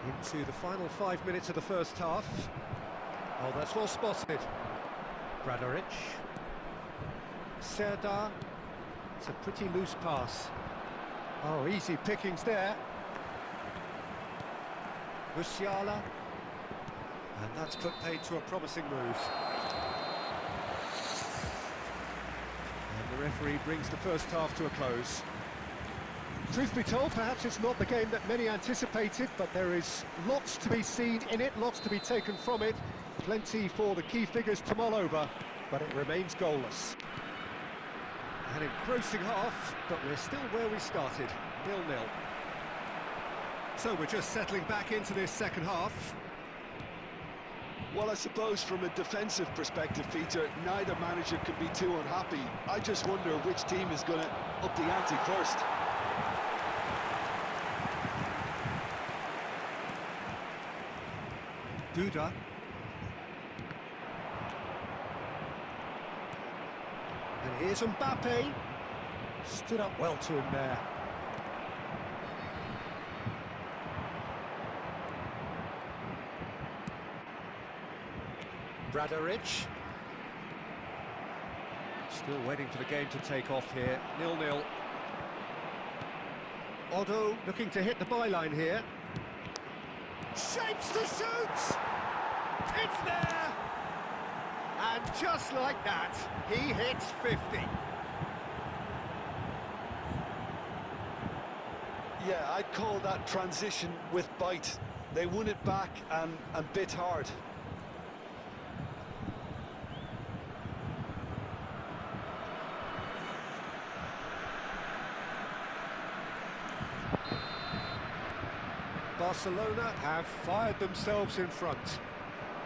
Into the final 5 minutes of the first half. Oh, that's well spotted. Bradaric. Serdar. It's a pretty loose pass. Oh, easy pickings there. Musiala. And that's put paid to a promising move. And the referee brings the first half to a close. Truth be told, perhaps it's not the game that many anticipated, but there is lots to be seen in it, lots to be taken from it. Plenty for the key figures to mull over, but it remains goalless. An engrossing half, but we're still where we started, 0-0. So we're just settling back into this second half. Well, I suppose from a defensive perspective, Peter, neither manager can be too unhappy. I just wonder which team is going to up the ante first. Duda. And here's Mbappe. Stood up well to him there. Bradaric. Still waiting for the game to take off here. 0-0. Otto looking to hit the byline here. Shapes to shoot! It's there! And just like that, he hits 50. Yeah, I'd call that transition with bite. They won it back and bit hard. Barcelona have fired themselves in front.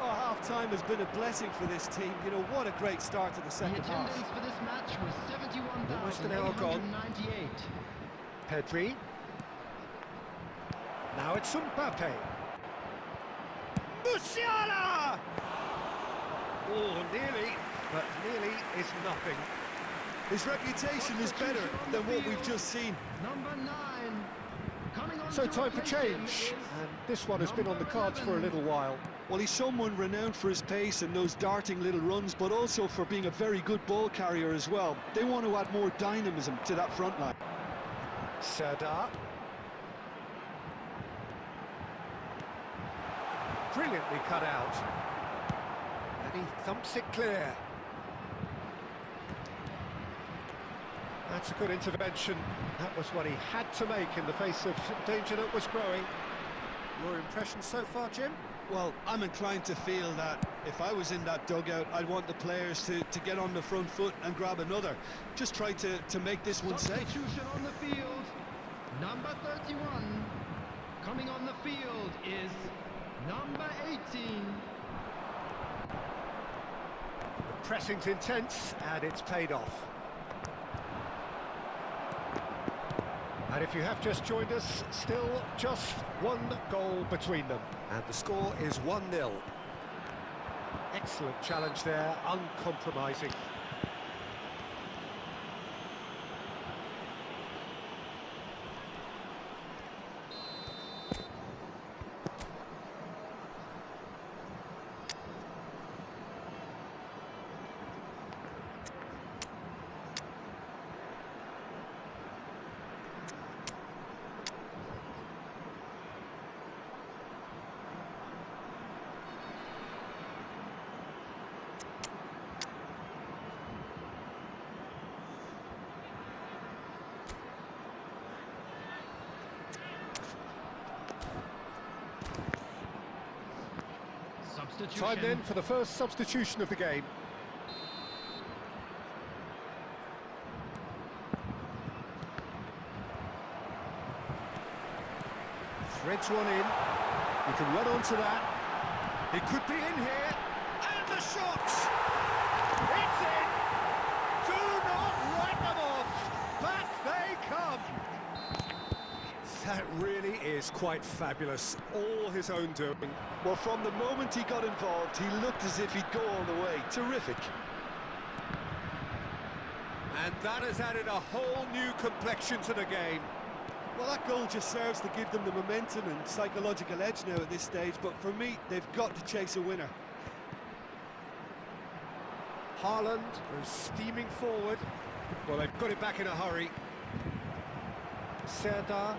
Oh, half-time has been a blessing for this team. You know, what a great start to the second half. The attendance for this match was Almost an hour gone. 71,898. Pedri. Now it's Mbappe. Musiala! Oh, nearly, but nearly is nothing. His reputation is better than what we've just seen. Number 9. Coming on So to time for replace him change, is and this one has been on the cards for a little while. Well, he's someone renowned for his pace and those darting little runs, but also for being a very good ball carrier as well. They want to add more dynamism to that front line. Serdar. Brilliantly cut out. And he thumps it clear. That's a good intervention. That was what he had to make in the face of danger that was growing. Your impression so far, Jim? Well, I'm inclined to feel that if I was in that dugout, I'd want the players to get on the front foot and grab another. Just try to make this one safe. substitution on the field. Number 31. Coming on the field is number 18. The pressing's intense, and it's paid off. And if you have just joined us, still just one goal between them. And the score is 1-0. Excellent challenge there, uncompromising. Time then for the first substitution of the game. Threads one in. He can run onto that. He could be in here. And the shot! It's in! Do not write them off! Back they come! That really is quite fabulous. All his own doing. Well, from the moment he got involved, he looked as if he'd go all the way. Terrific. And that has added a whole new complexion to the game. Well, that goal just serves to give them the momentum and psychological edge now at this stage, but for me, they've got to chase a winner. Haaland goes steaming forward. Well, they've got it back in a hurry. Serdar,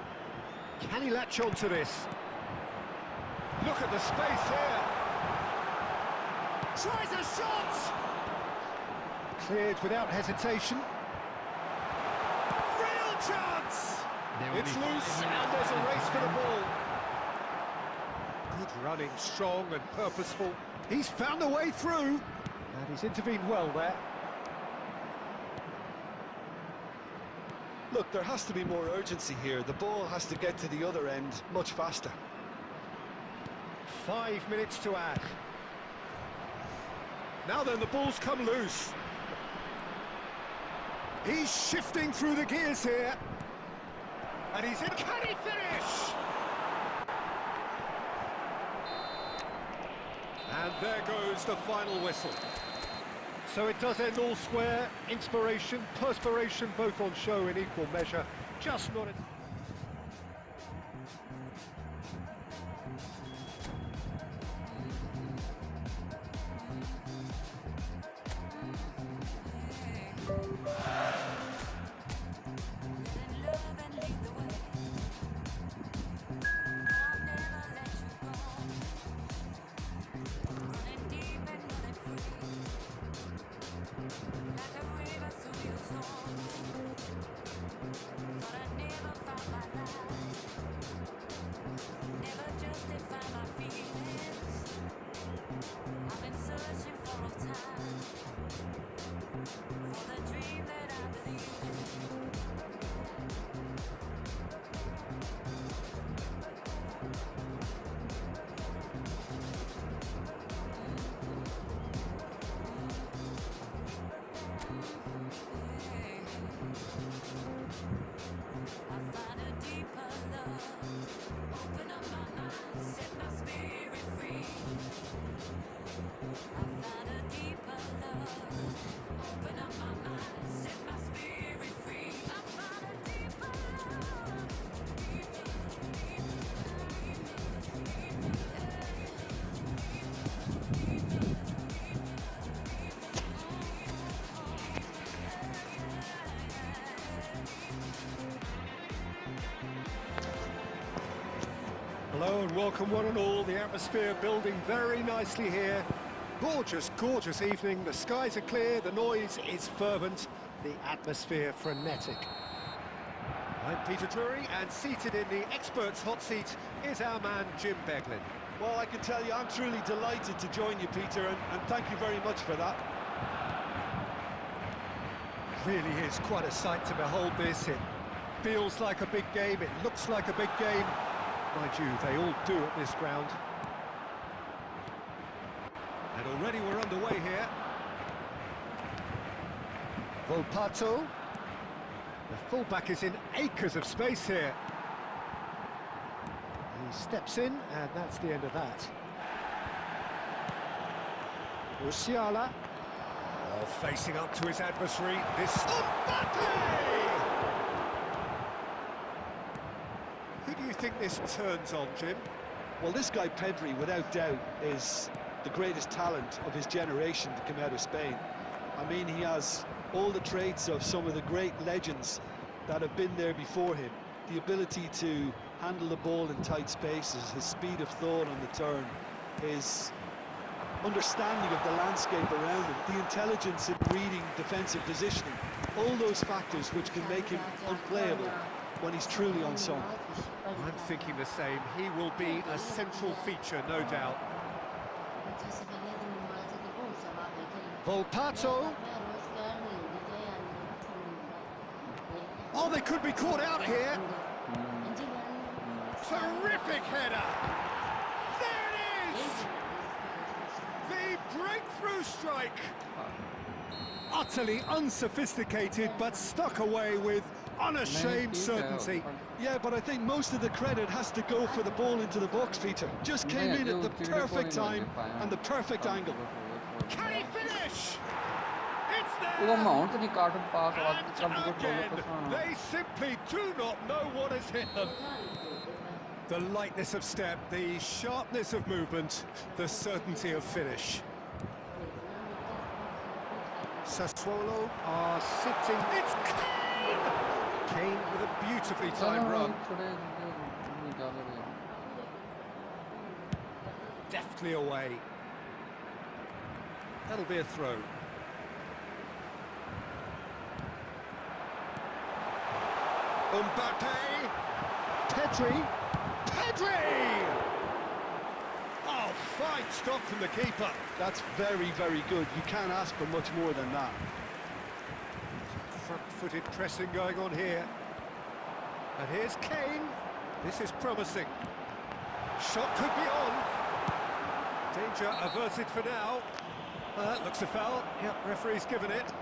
can he latch on to this? Look at the space here. Tries a shot! Cleared without hesitation. Real chance! It's loose and there's a race for the ball. Good running, strong and purposeful. He's found a way through. And he's intervened well there. Look, there has to be more urgency here. The ball has to get to the other end much faster. 5 minutes to add. Now then, the ball's come loose. He's shifting through the gears here. And he's in. Can he finish? And there goes the final whistle. So it does end all square. Inspiration, perspiration, both on show in equal measure. Just not... I find a deeper love. Open Hello and welcome one and all. The atmosphere building very nicely here. Gorgeous, gorgeous evening. The skies are clear, the noise is fervent, the atmosphere frenetic. I'm Peter Drury, and seated in the experts' hot seat is our man Jim Beglin. Well, I can tell you, I'm truly delighted to join you, Peter, and thank you very much for that. Really is quite a sight to behold this. It feels like a big game, it looks like a big game. Mind you, they all do at this ground. And already we're underway here. Volpato. The fullback is in acres of space here. He steps in, and that's the end of that. Musiala. Oh, facing up to his adversary. This... Mbappe! Who do you think this turns on, Jim? Well, this guy Pedri, without doubt, is the greatest talent of his generation to come out of Spain. I mean, he has all the traits of some of the great legends that have been there before him. The ability to handle the ball in tight spaces, his speed of thought on the turn, his understanding of the landscape around him, the intelligence in reading defensive positioning, all those factors which can make him unplayable when he's truly on song. I'm thinking the same. He will be a central feature, no doubt. Volpato. Oh, they could be caught out here. Terrific header. There it is! The breakthrough strike. Utterly unsophisticated, but stuck away with unashamed certainty. Yeah, but I think most of the credit has to go for the ball into the box, Peter. Just came in at the perfect time and the perfect angle. Can he finish? It's वो there! Mount नहीं cotton पास आवाज And सब कुछ again, बोलो they simply do not know what has hit them. The lightness of step, the sharpness of movement, the certainty of finish. Sassuolo are sitting. It's Kane! Kane with a beautifully timed run. Deftly away. That'll be a throw. Mbappe! Pedri! Pedri! Oh, fine stop from the keeper. That's very, very good. You can't ask for much more than that. Front-footed pressing going on here. And here's Kane. This is promising. Shot could be on. Danger averted for now. That looks a foul. Yep, referee's given it.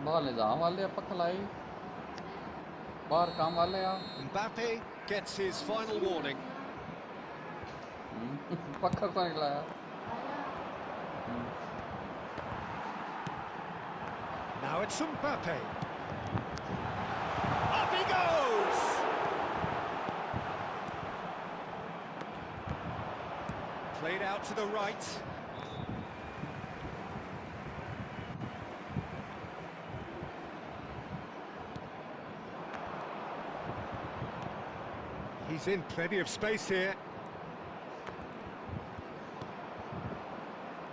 बाहर ले जाओ वाले अपन खिलाई बाहर काम वाले आ Mbappe gets his final warning. पक्का कौन खिलाया Now it's Mbappe. Up he goes! Played out to the right. He's in plenty of space here.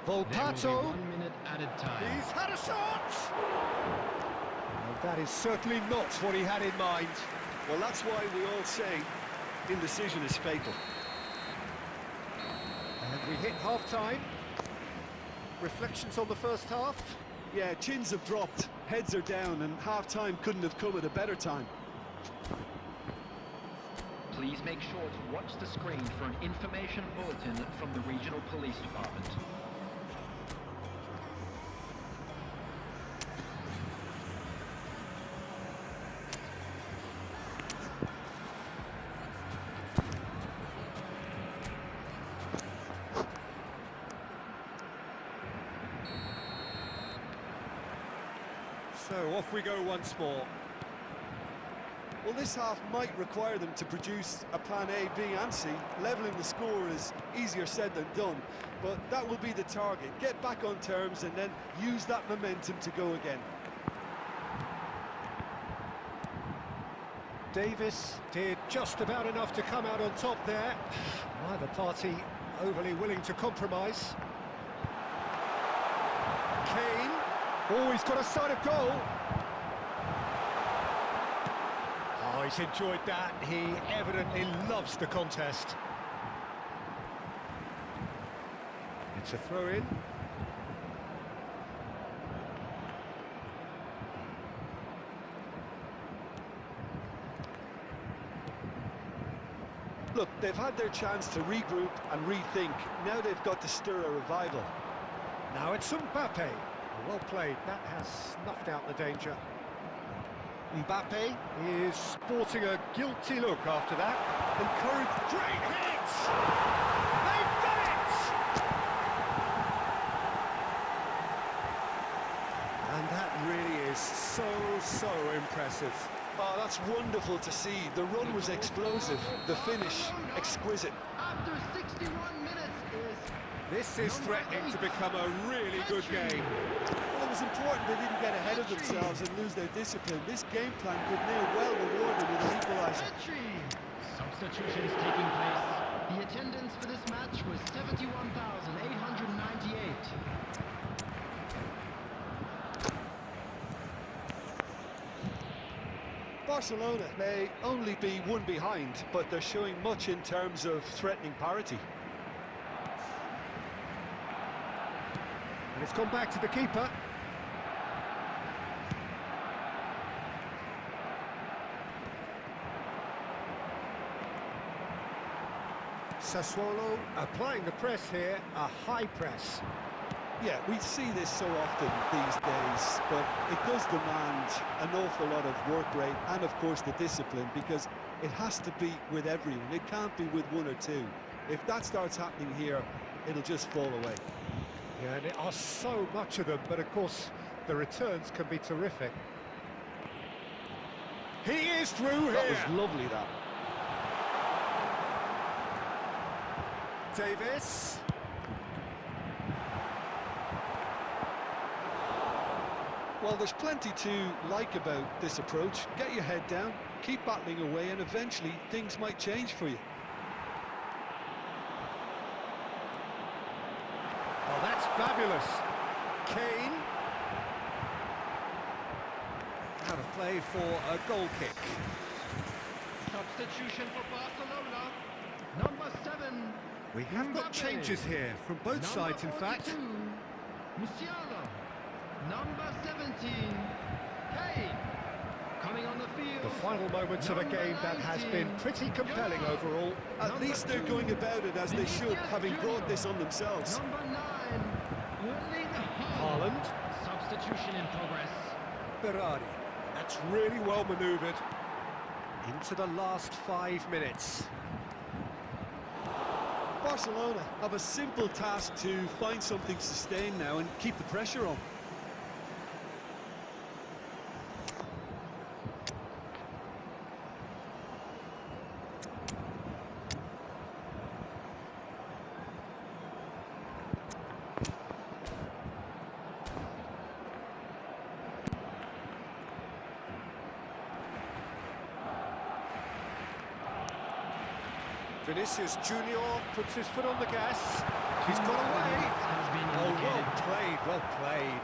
Volpato. 1 minute added time. He's had a shot! Well, that is certainly not what he had in mind. Well, that's why we all say indecision is fatal. And we hit half-time. Reflections on the first half? Yeah, chins have dropped, heads are down, and half-time couldn't have come at a better time. Please make sure to watch the screen for an information bulletin from the regional police department. So off we go once more. Well, this half might require them to produce a plan A, B and C. Levelling the score is easier said than done, but that will be the target. Get back on terms and then use that momentum to go again. Davis did just about enough to come out on top there. Neither party overly willing to compromise. Kane. Oh, he's got a sight of goal. Oh, he's enjoyed that. He evidently loves the contest. It's a throw-in. Look, they've had their chance to regroup and rethink. Now they've got to stir a revival. Now it's Mbappe. Well played. That has snuffed out the danger. Mbappe is sporting a guilty look after that. Encouraged. Great hit! They've done it! And that really is so impressive. Oh, that's wonderful to see. The run was explosive, the finish exquisite. After 61 minutes is... This is threatening to become a really good game. Well, it was important they didn't get ahead of themselves and lose their discipline. This game plan could near well reward them with an equaliser. Substitutions taking place. The attendance for this match was 71,898. Barcelona may only be one behind, but they're showing much in terms of threatening parity. And it's gone back to the keeper. Sassuolo applying the press here, a high press. Yeah, we see this so often these days, but it does demand an awful lot of work rate and, of course, the discipline, because it has to be with everyone. It can't be with one or two. If that starts happening here, it'll just fall away. Yeah, and there are so much of them, but of course, the returns can be terrific. He is through here! That was lovely, that. Davis. Well, there's plenty to like about this approach. Get your head down, keep battling away, and eventually things might change for you. Oh, that's fabulous. Kane. Out of play for a goal kick. Substitution for Barcelona. Number 7. We have got changes here from both sides, in fact. Musiala. Number 17. Kane. Coming on the field. The final moments of a game that has been pretty compelling overall. At least they're going about it as they should, having brought this on themselves. Number 9. Haaland. Substitution in progress. Berardi. That's really well manoeuvred. Into the last 5 minutes. Barcelona have a simple task to find something sustained now and keep the pressure on. Vinicius Junior puts his foot on the gas. He's got away. Oh, well played, well played.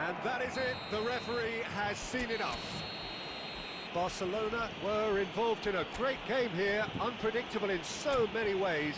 And that is it. The referee has seen enough. Barcelona were involved in a great game here, unpredictable in so many ways.